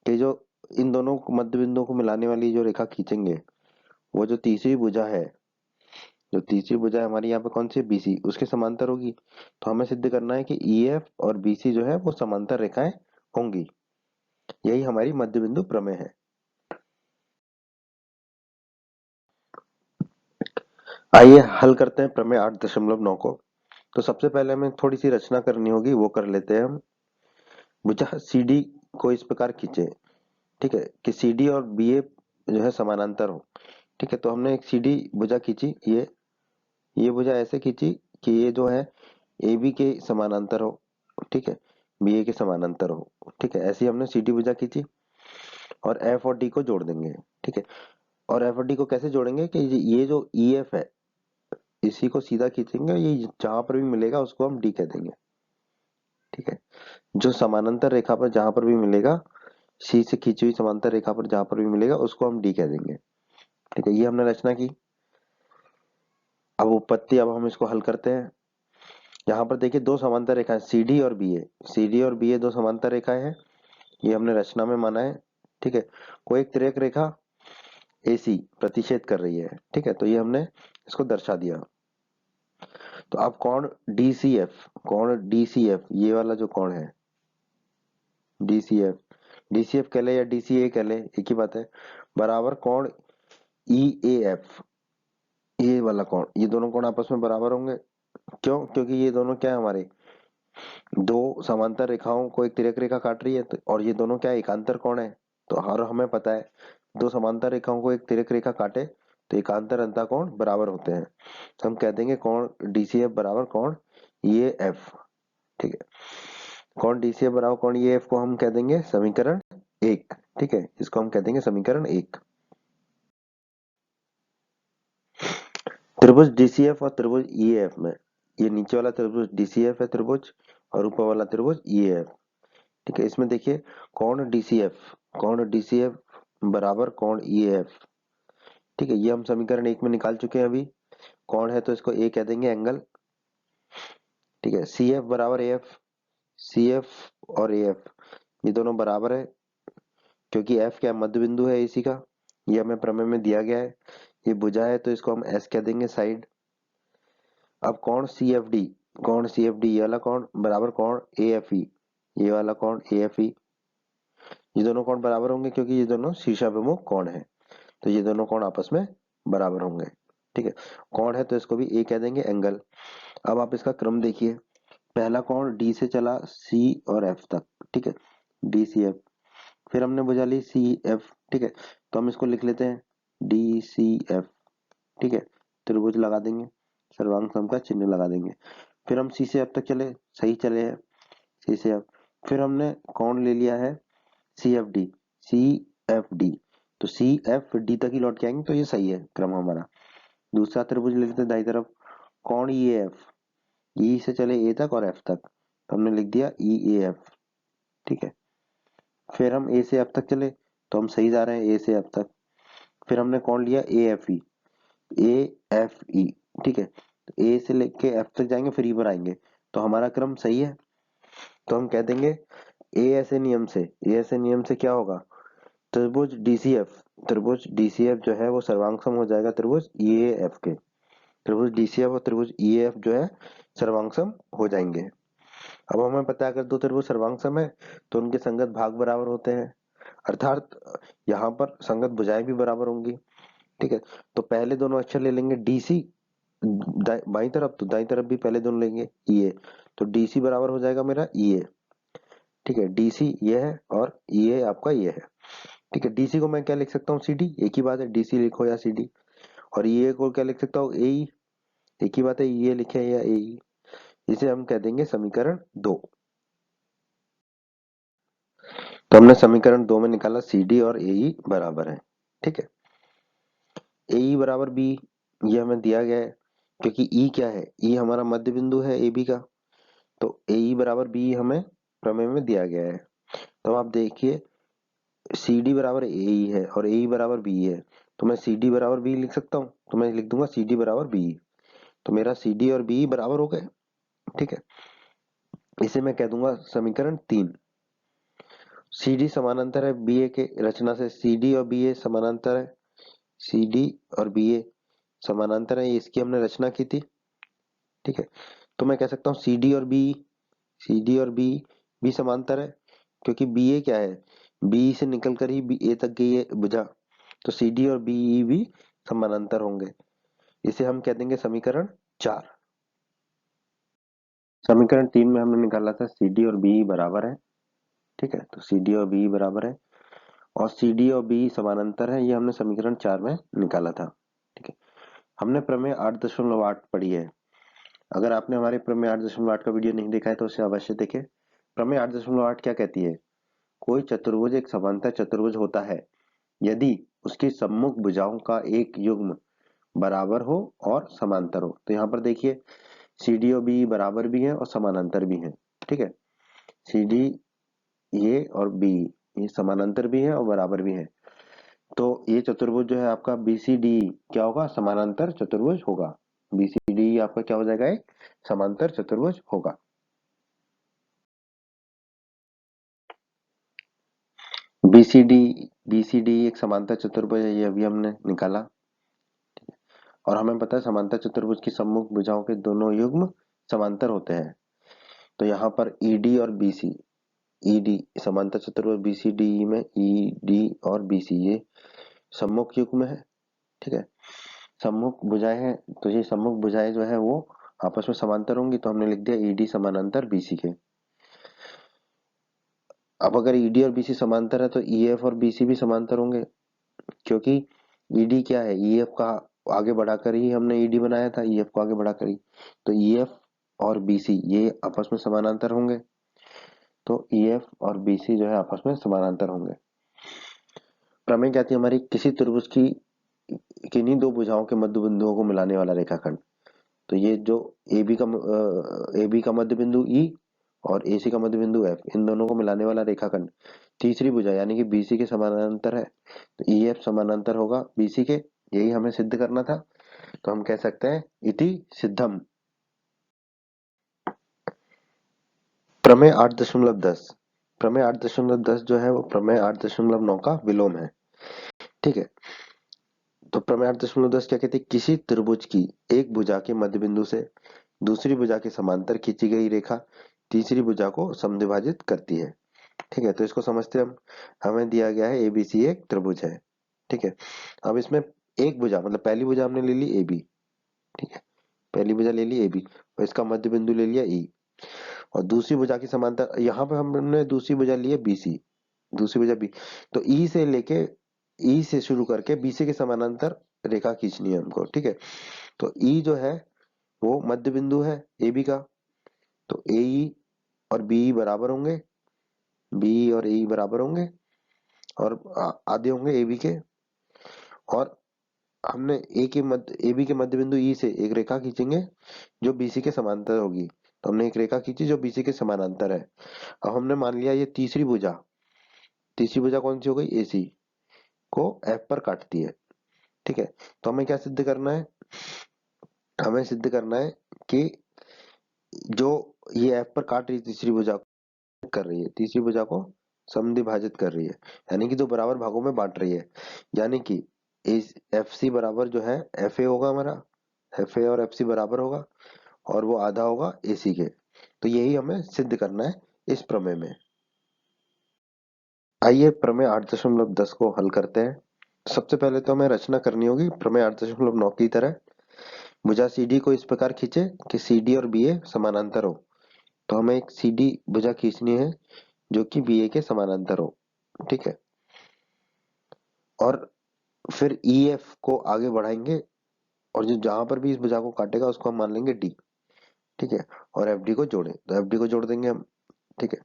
कि जो इन दोनों मध्य बिंदुओं को मिलाने वाली जो रेखा खींचेंगे वो जो तीसरी भुजा है, जो तीसरी भुजा है हमारी यहाँ पे कौन सी, BC, उसके समांतर होगी। तो हमें सिद्ध करना है कि EF और BC जो है वो समांतर रेखाएं होंगी। यही हमारी मध्य बिंदु प्रमेय है। आइए हल करते हैं प्रमेय 8.9 को। तो सबसे पहले हमें थोड़ी सी रचना करनी होगी, वो कर लेते हैं हम। भुजा CD को इस प्रकार खींचे, ठीक है, कि CD और BA जो है समानांतर हो। ठीक है, तो हमने एक CD भुजा खींची, ये भुजा ऐसे खींची कि ये जो है AB के समानांतर हो, ठीक है, BA के समानांतर हो। ठीक है, ऐसी हमने CD भुजा खींची और F और D को जोड़ देंगे। ठीक है, और F और D को कैसे जोड़ेंगे कि ये जो EF है इसी को सीधा खींचेंगे, ये जहां पर भी मिलेगा उसको हम D कह देंगे। ठीक है, जो समानांतर रेखा पर जहां पर भी मिलेगा, सी से खींची हुई समांतर रेखा पर जहां पर भी मिलेगा उसको हम डी कह देंगे। ठीक है, ये हमने रचना की। अब उत्पत्ति, अब हम इसको हल करते हैं। यहाँ पर देखिए दो समांतर रेखाएं सी डी और बी ए, सी डी और बी ए दो समांतर रेखाएं हैं, ये हमने रचना में माना है। ठीक है, कोई एक तिर्यक रेखा AC प्रतिच्छेद कर रही है। ठीक है, तो ये हमने इसको दर्शा दिया। तो अब कोण DCF, कोण DCF, ये वाला जो कोण है DCF, DCF कह ले या DCA कह ले, एक ही बात है, बराबर कोण EAF, ये वाला कोण, ये दोनों कोण आपस में बराबर होंगे। क्यों? क्योंकि ये दोनों क्या है, हमारे दो समांतर रेखाओं को एक तिर्यक रेखा काट रही है, और ये दोनों क्या है, एकांतर कोण है। तो हर हमें पता है दो समांतर रेखाओं को एक तिर्यक रेखा काटे तो एकांतर अंतःकोण बराबर होते हैं। तो हम कह देंगे कोण DCF बराबर कोण EAF। ठीक है, कोण DCF बराबर कोण EAF को हम कह देंगे समीकरण 1। ठीक है, इसको हम कह देंगे समीकरण 1। त्रिभुज DCF और त्रिभुज EAF में, ये नीचे वाला त्रिभुज DCF है त्रिभुज, और ऊपर वाला त्रिभुज EAF। ठीक है, इसमें देखिए कोण DCF बराबर कोण EAF। ठीक है, ये हम समीकरण 1 में निकाल चुके हैं अभी। कोण है तो इसको A कह देंगे, एंगल। ठीक है, CF बराबर AF, CF और AF ये दोनों बराबर है, क्योंकि F क्या मध्य बिंदु है AC का, ये हमें प्रमेय में दिया गया है। ये भुजा है तो इसको हम S कह देंगे, साइड। अब कोण CFD ये वाला कोण बराबर कोण AFE, ये वाला कोण AFE, ये दोनों कोण बराबर होंगे क्योंकि ये दोनों शीर्षाभिमुख कोण है, तो ये दोनों कोण आपस में बराबर होंगे। ठीक है, कोण है तो इसको भी A कह देंगे, एंगल। अब आप इसका क्रम देखिए, पहला कोण D से चला C और F तक। ठीक है, DCF, फिर हमने भुजा ली CF। ठीक है, तो हम इसको लिख लेते हैं DCF। ठीक है, त्रिभुज लगा देंगे, सर्वांग सम का चिन्ह लगा देंगे। फिर हम C से F तक चले, सही चले हैं, C से F। फिर हमने कोण ले लिया है CFD, तो CFD तक ही लौट के आएंगे, तो ये सही है क्रम हमारा। दूसरा त्रिभुज ले लेते हैं दाई तरफ, कोण EAF, E से चले A तक और F तक, तो हमने लिख दिया EAF। ठीक है, फिर हम A से F तक चले, तो हम सही जा रहे हैं A से F तक। फिर हमने कोण लिया AFE। ठीक है, तो A से लेके F तक जाएंगे फिर E पर आएंगे, तो हमारा क्रम सही है। तो हम कह देंगे A ऐसे नियम से क्या होगा, त्रिभुज DCF जो है वो सर्वांग सम हो जाएगा त्रिभुज EAF के। त्रिभुज DCF और त्रिभुज EAF जो है सर्वांग सम हो जाएंगे। अब हमें पता है अगर दो त्रिभुज सर्वांग सम है तो उनके संगत भाग बराबर होते हैं, अर्थात यहाँ पर संगत भुजाएं भी बराबर होंगी। ठीक है, तो पहले दोनों अक्षर ले लेंगे DC बाई तरफ, तो दाई तरफ भी पहले दोनों लेंगे EA, तो DC बराबर हो जाएगा मेरा EA। ठीक है, DC ये है और EA आपका ये है। ठीक है, DC को मैं क्या लिख सकता हूँ, CD, एक ही बात है, DC लिखो या CD। और EA को क्या लिख सकता हूँ, AE, एक ही बात है, EA लिखे या AE। इसे हम कह देंगे समीकरण 2। तो हमने समीकरण 2 में निकाला CD और AE बराबर है। ठीक है, AE बराबर B, ये हमें दिया गया है, क्योंकि E क्या है, E हमारा मध्य बिंदु है AB का, तो AE बराबर B हमें प्रमेय में दिया गया है। तो आप देखिए CD बराबर AE है और AE बराबर B है, तो मैं CD बराबर B लिख सकता हूँ, तो मैं लिख दूंगा CD बराबर B। तो मेरा CD और B बराबर हो गए। ठीक है, इसे मैं कह दूंगा समीकरण 3। CD समानांतर है BA के, रचना से CD और BA समानांतर है, CD और BA समानांतर है, इसकी हमने रचना की थी। ठीक है, तो मैं कह सकता हूँ CD और B भी समांतर है, क्योंकि BA क्या है, B से निकलकर ही A तक गई है भुजा, तो CD और BE भी समानांतर होंगे। इसे हम कह देंगे समीकरण 4। समीकरण 3 में हमने निकाला था CD और BE बराबर है। ठीक है, तो CD और BE बराबर है, और CD और BE समानांतर है, ये हमने समीकरण 4 में निकाला था। ठीक है, हमने प्रमेय 8.8 पढ़ी है। अगर आपने हमारे प्रमेय 8.8 का वीडियो नहीं देखा है तो उसे अवश्य देखें। प्रमेय 8.8 क्या कहती है, कोई चतुर्भुज एक समांतर चतुर्भुज होता है यदि उसकी सम्मुख भुजाओं का एक युग्म बराबर हो और समांतर हो। तो यहाँ पर देखिए CD और BE बराबर भी है और समानांतर भी है। ठीक है, सी डी ये और बी ये समानांतर भी है और बराबर भी है। तो ये चतुर्भुज जो है आपका बी सी डी क्या होगा, समानांतर चतुर्भुज होगा। बी सी डी आपका क्या हो जाएगा, एक समांतर चतुर्भुज होगा। बी सी डी एक समांतर चतुर्भुज है, ये अभी हमने निकाला। और हमें पता है समांतर चतुर्भुज की सम्मुख भुजाओं के दोनों युग्म समांतर होते हैं। तो यहाँ पर ईडी और बीसी, ईडी समांतर चतुर्भुज बीसीडी में ईडी और बीसी ये सम्मुख युग्म है। ठीक है, सम्मुख भुजाएं हैं, तो ये सम्मुख भुजाएं जो है वो आपस में समांतर होंगी, तो हमने लिख दिया ईडी समानांतर बीसी के। अब अगर ईडी और बीसी समांतर है तो ईएफ और बीसी भी समांतर होंगे, क्योंकि ईडी क्या है, ईएफ का आगे बढ़ाकर ही हमने ईडी बनाया था, ईएफ को आगे बढ़ाकर ही। तो ईएफ और बीसी ये आपस में समानांतर होंगे, तो ईएफ और बीसी जो है आपस में समानांतर होंगे। प्रमेय क्या थी हमारी, किसी त्रिभुज की किन्हीं दो भुजाओं के मध्य बिंदुओं को मिलाने वाला रेखाखंड। तो ये जो ए बी का मध्य बिंदु ई और ए सी का मध्य बिंदु एफ, इन दोनों को मिलाने वाला रेखाखंड तीसरी भुजा यानी कि बीसी के समानांतर है, तो ई एफ समानांतर होगा बीसी के। यही हमें सिद्ध करना था, तो हम कह सकते हैं इति सिद्धम। प्रमेय 8.10, प्रमेय 8.10 जो है वो प्रमेय 8.9 का विलोम है। ठीक है, तो प्रमेय 8.10 क्या कहते हैं, किसी त्रिभुज की एक भुजा के मध्य बिंदु से दूसरी भुजा के समांतर खींची गई रेखा तीसरी भुजा को समद्विभाजित करती है। ठीक है, तो इसको समझते हैं हम। हमें दिया गया है एबीसी एक त्रिभुज है। ठीक है, अब इसमें एक भुजा मतलब पहली भुजा हमने ले ली एबी। ठीक है, पहली भुजा ले ली एबी और इसका मध्य बिंदु ले लिया ई, और दूसरी भुजा की समांतर यहाँ पे हमने दूसरी भुजा ली है बीसी, दूसरी भुजा बी। तो ई से लेके ई से शुरू करके बीसी के समानांतर रेखा खींचनी है हमको। ठीक है, तो ई जो है वो मध्य बिंदु है ए बी का, तो ए ई और बी बराबर होंगे, बी और ए बराबर होंगे और आधे होंगे ए बी के। और हमने ए के मध्य ए बी के मध्य बिंदु ई से एक रेखा खींचेंगे जो बीसी के समांतर होगी। तो हमने एक रेखा खींची जो बीसी के समानांतर है। अब हमने मान लिया ये तीसरी भुजा कौन सी हो गई, एसी को एफ पर काटती है। ठीक है, तो हमें क्या सिद्ध करना है, हमें सिद्ध करना है कि जो ये एफ पर काट रही है तीसरी भुजा कर रही है, तीसरी भुजा को समद्विभाजित कर रही है, यानी कि दो बराबर भागों में बांट रही है। यानी कि एफ सी बराबर जो है एफ ए होगा हमारा, एफ ए और एफ सी बराबर होगा और वो आधा होगा ए सी के। तो यही हमें सिद्ध करना है इस प्रमेय में। आइए प्रमेय 8.10 को हल करते हैं। सबसे पहले तो हमें रचना करनी होगी प्रमेय 8.9 की तरह। भुजा सी डी को इस प्रकार खींचे कि सी डी और बी ए समानांतर हो। तो हमें एक सी डी भुजा खींचनी है जो कि बी ए के समानांतर हो। ठीक है, और फिर ई एफ को आगे बढ़ाएंगे और जो जहां पर भी इस भुजा को काटेगा उसको हम मान लेंगे डी। ठीक है, और एफ डी को जोड़े तो एफ डी को जोड़ देंगे हम। ठीक है,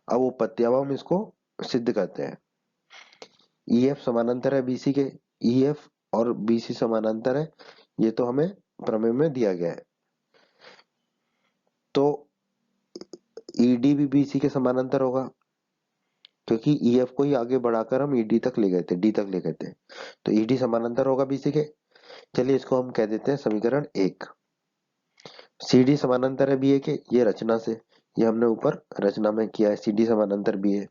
अब वो पत्ती, अब हम इसको सिद्ध करते हैं। ई एफ समानांतर है बीसी के, ई एफ और बीसी समानांतर है, ये तो हमें प्रमेय में दिया गया है। तो ईडी भी बीसी के समानांतर होगा, क्योंकि ईएफ को ही आगे बढ़ाकर हम ईडी तक ले गए थे, डी तक ले गए थे। तो ईडी समानांतर होगा बीसी के। चलिए इसको हम कह देते हैं समीकरण 1। सी डी समानांतर है बी ए के, ये रचना से, ये हमने ऊपर रचना में किया है, सी डी समानांतर बी ए।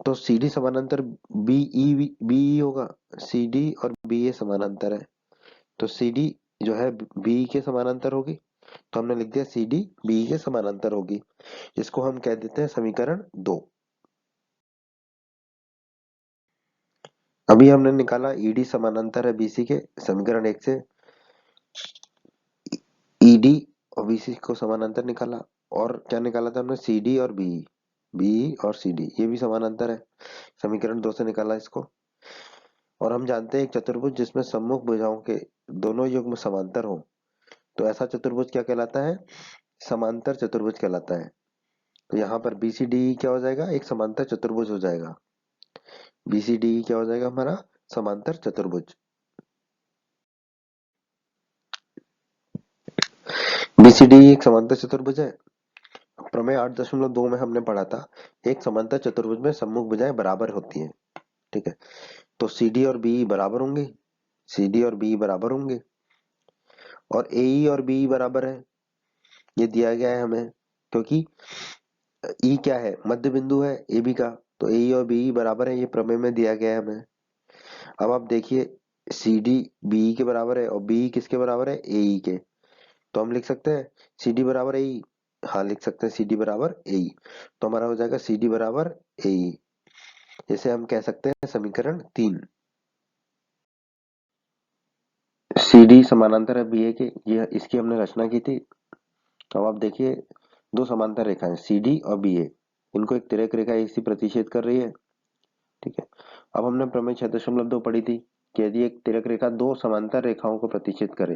तो सी डी समानांतर बी ई होगा, सी डी और बी ए समानांतर है, तो सी डी जो है बी के समानांतर होगी। तो हमने लिख दिया सी डी बी के समानांतर होगी। इसको हम कह देते हैं समीकरण 2। अभी हमने निकाला ईडी समानांतर है बीसी के, समीकरण 1 से ईडी और बीसी को समानांतर निकाला। और क्या निकाला था हमने, सीडी और बी, बी और सीडी ये भी समानांतर है, समीकरण 2 से निकाला इसको। और हम जानते हैं एक चतुर्भुज जिसमें सम्मुख भुजाओं के दोनों युग्म समांतर हो, तो ऐसा चतुर्भुज क्या कहलाता है, समांतर चतुर्भुज कहलाता है। तो यहाँ पर बीसीडी क्या हो जाएगा, एक समांतर चतुर्भुज हो जाएगा। बीसीडी क्या हो जाएगा हमारा, समांतर चतुर्भुज। बीसीडी एक समांतर चतुर्भुज है प्रमेय 8.2 में हमने पढ़ा था एक समांतर चतुर्भुज में सम्मुख भुजाएं बराबर होती हैं। ठीक है, तो CD और BE बराबर होंगे, CD और BE बराबर होंगे, और AE और BE बराबर है, ये दिया गया है हमें, क्योंकि E क्या है, मध्य बिंदु है AB का, तो AE और BE बराबर है, ये प्रमेय में दिया गया है हमें। अब आप देखिए CD BE के बराबर है और BE किसके बराबर है, AE के, तो हम लिख सकते हैं CD बराबर AE, हाँ लिख सकते हैं CD बराबर AE, तो हमारा हो जाएगा CD बराबर AE। इसे हम कह सकते हैं समीकरण 3। CD समानांतर है BA के, ये इसकी हमने रचना की थी। तो अब आप देखिए दो समांतर रेखाएं CD और BA, इनको एक तिर्यक रेखा AC प्रतिच्छेद कर रही है। ठीक है, अब हमने प्रमेय 6.2 पढ़ी थी कि यदि एक तिर्यक रेखा दो समांतर रेखाओं को प्रतिच्छेद करे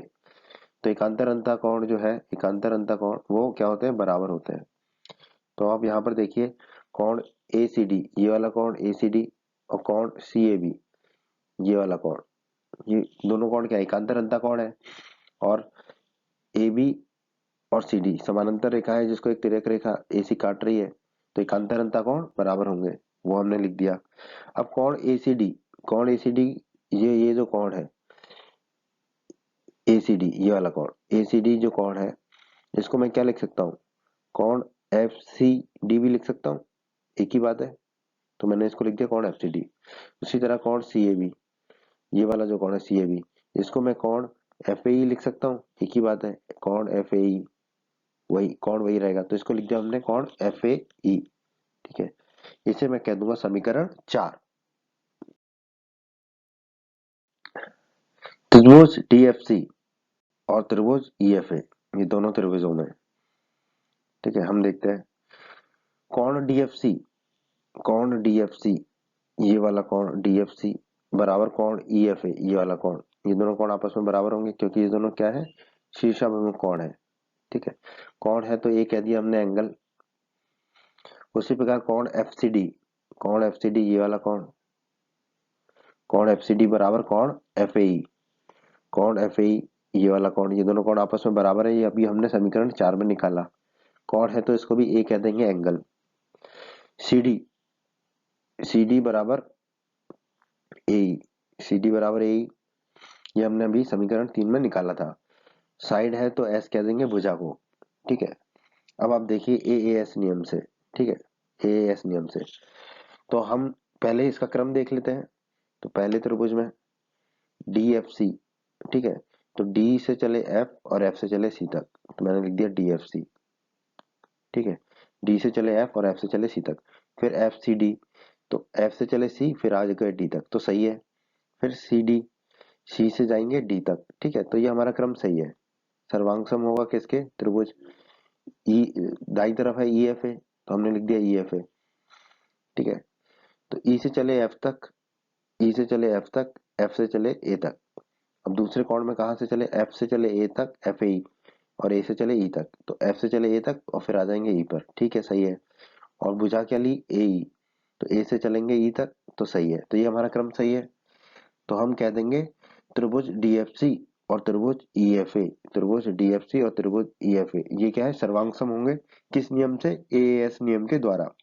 तो एकांतर अंतःकोण जो है, एकांतर अंतःकोण वो क्या होते हैं, बराबर होते हैं। तो आप यहाँ पर देखिए कोण ACD, ये वाला कोण ACD, और कोण CAB, ये वाला कोण, ये दोनों कोण क्या है, एकांतर अंतःकोण है। और AB और CD समानांतर रेखा है जिसको एक तिर्यक रेखा AC काट रही है, तो एकांतर अंतःकोण बराबर होंगे, वो हमने लिख दिया। अब कोण ACD, ये जो कोण है ACD, ये वाला कोण ACD जो कोण है, इसको मैं क्या लिख सकता हूँ, कोण FCD भी लिख सकता हूँ, एक ही बात है, तो मैंने इसको लिख दिया कोण FCD। उसी तरह कोण CAB, ये वाला जो कोण है CAB, इसको मैं कोण FAE लिख सकता हूँ, एक ही बात है, कोण FAE, वही कोण वही रहेगा, तो इसको लिख दिया हमने कोण FAE। ठीक है, इसे मैं कह दूंगा समीकरण 4। त्रिभुज DFC और त्रिभुज EFA, ये दोनों त्रिभुजों में, ठीक है, हम देखते हैं कोण DFC, ये वाला कोण DFC बराबर कोण EFA, ये वाला कोण, ये दोनों कोण आपस में बराबर होंगे क्योंकि ये दोनों क्या है, शीर्षाभिमुख कोण है। ठीक है, कोण है तो ये कह दिया हमने एंगल। उसी प्रकार कोण FCD, ये वाला कोण FCD बराबर कोण FAE, कोण FAE, ये वाला कोण, ये दोनों कोण आपस में बराबर है, ये अभी हमने समीकरण 4 में निकाला। कोण है तो इसको भी A कह देंगे, एंगल। CD बराबर AE, CD बराबर AE, ये हमने अभी समीकरण 3 में निकाला था। साइड है तो S कह देंगे भुजा को। ठीक है, अब आप देखिए AAS नियम से, ठीक है, AAS नियम से, तो हम पहले इसका क्रम देख लेते हैं। तो पहले त्रिभुज में DFC, ठीक है, तो D से चले F और F से चले C तक, तो मैंने लिख दिया DFC। ठीक है, D से चले F और F से चले C तक, फिर FCD, तो F से चले C फिर आ गए D तक, तो सही है। फिर CD, C से जाएंगे D तक, ठीक है, तो ये हमारा क्रम सही है। सर्वांग सम होगा किसके, त्रिभुज E, दाई तरफ है EFA, तो हमने लिख दिया EFA। ठीक है, तो E से चले F तक, E से चले F तक, F से चले A तक। अब दूसरे कोण में कहाँ से चले, F से चले A तक FAE, और A से चले E तक, तो F से चले A तक और फिर आ जाएंगे E पर। ठीक है, सही है। और भुजा क्या ली, AE, तो A से चलेंगे E तक, तो सही है, तो ये हमारा क्रम सही है। तो हम कह देंगे त्रिभुज DFC और त्रिभुज EFA, त्रिभुज DFC और त्रिभुज EFA, ये क्या है, सर्वांग सम होंगे, किस नियम से, AAS नियम के द्वारा।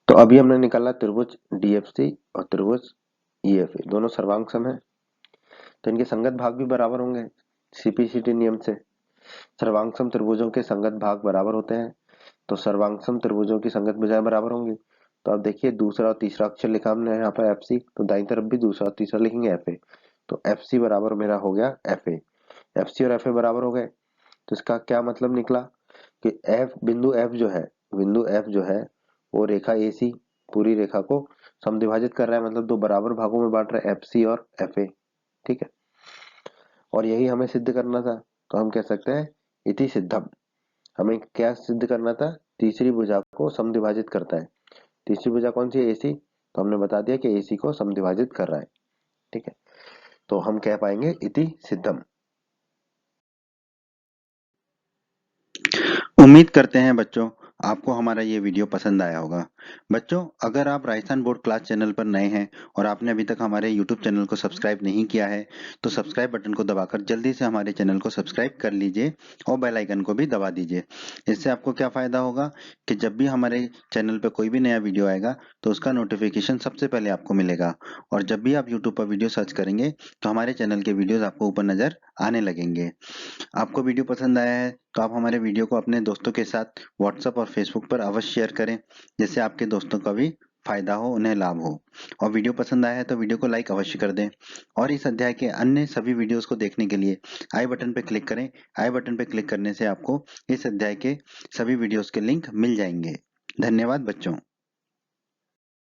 तो अभी हमने निकाला त्रिभुज DFC और त्रिभुज EFA, दोनों सर्वांग सम है, तो इनके संगत भाग भी बराबर होंगे CPCT नियम से। सर्वांग सम त्रिभुजों के संगत भाग बराबर होते हैं, तो सर्वांग सम त्रिभुजों की संगत भुजाएं बराबर होंगी। तो अब देखिए दूसरा और तीसरा अक्षर लिखा हमने यहाँ पर FC, तो दाईं तरफ भी दूसरा और तीसरा लिखेंगे FA, तो FC बराबर मेरा हो गया FA। FC और FA बराबर हो गए, तो इसका क्या मतलब निकला कि बिंदु F जो है वो रेखा AC पूरी रेखा को समद्विभाजित कर रहा है, मतलब दो बराबर भागों में बांट रहा है, FC और FA। ठीक है, और यही हमें सिद्ध करना था, तो हम कह सकते हैं इति सिद्धम। हमें क्या सिद्ध करना था, तीसरी भुजा को समद्विभाजित करता है। तीसरी भुजा कौन सी है, AC, तो हमने बता दिया कि AC को समद्विभाजित कर रहा है। ठीक है, तो हम कह पाएंगे इति सिद्धम। उम्मीद करते हैं बच्चों आपको हमारा ये वीडियो पसंद आया होगा। बच्चों, अगर आप राजस्थान बोर्ड क्लास चैनल पर नए हैं और आपने अभी तक हमारे यूट्यूब चैनल को सब्सक्राइब नहीं किया है तो सब्सक्राइब बटन को दबाकर जल्दी से हमारे चैनल को सब्सक्राइब कर लीजिए और बेल आइकन को भी दबा दीजिए। इससे आपको क्या फायदा होगा कि जब भी हमारे चैनल पर कोई भी नया वीडियो आएगा तो उसका नोटिफिकेशन सबसे पहले आपको मिलेगा और जब भी आप यूट्यूब पर वीडियो सर्च करेंगे तो हमारे चैनल के वीडियोज आपको ऊपर नजर आने लगेंगे। आपको वीडियो पसंद आया है तो आप हमारे वीडियो को अपने दोस्तों के साथ व्हाट्सएप और फेसबुक पर अवश्य शेयर करें, जिससे आपके दोस्तों का भी फायदा हो, उन्हें लाभ हो। और वीडियो पसंद आया है तो वीडियो को लाइक अवश्य कर दें और इस अध्याय के अन्य सभी वीडियोस को देखने के लिए आई बटन पर क्लिक करें। आई बटन पर क्लिक करने से आपको इस अध्याय के सभी वीडियोस के लिंक मिल जाएंगे। धन्यवाद बच्चों।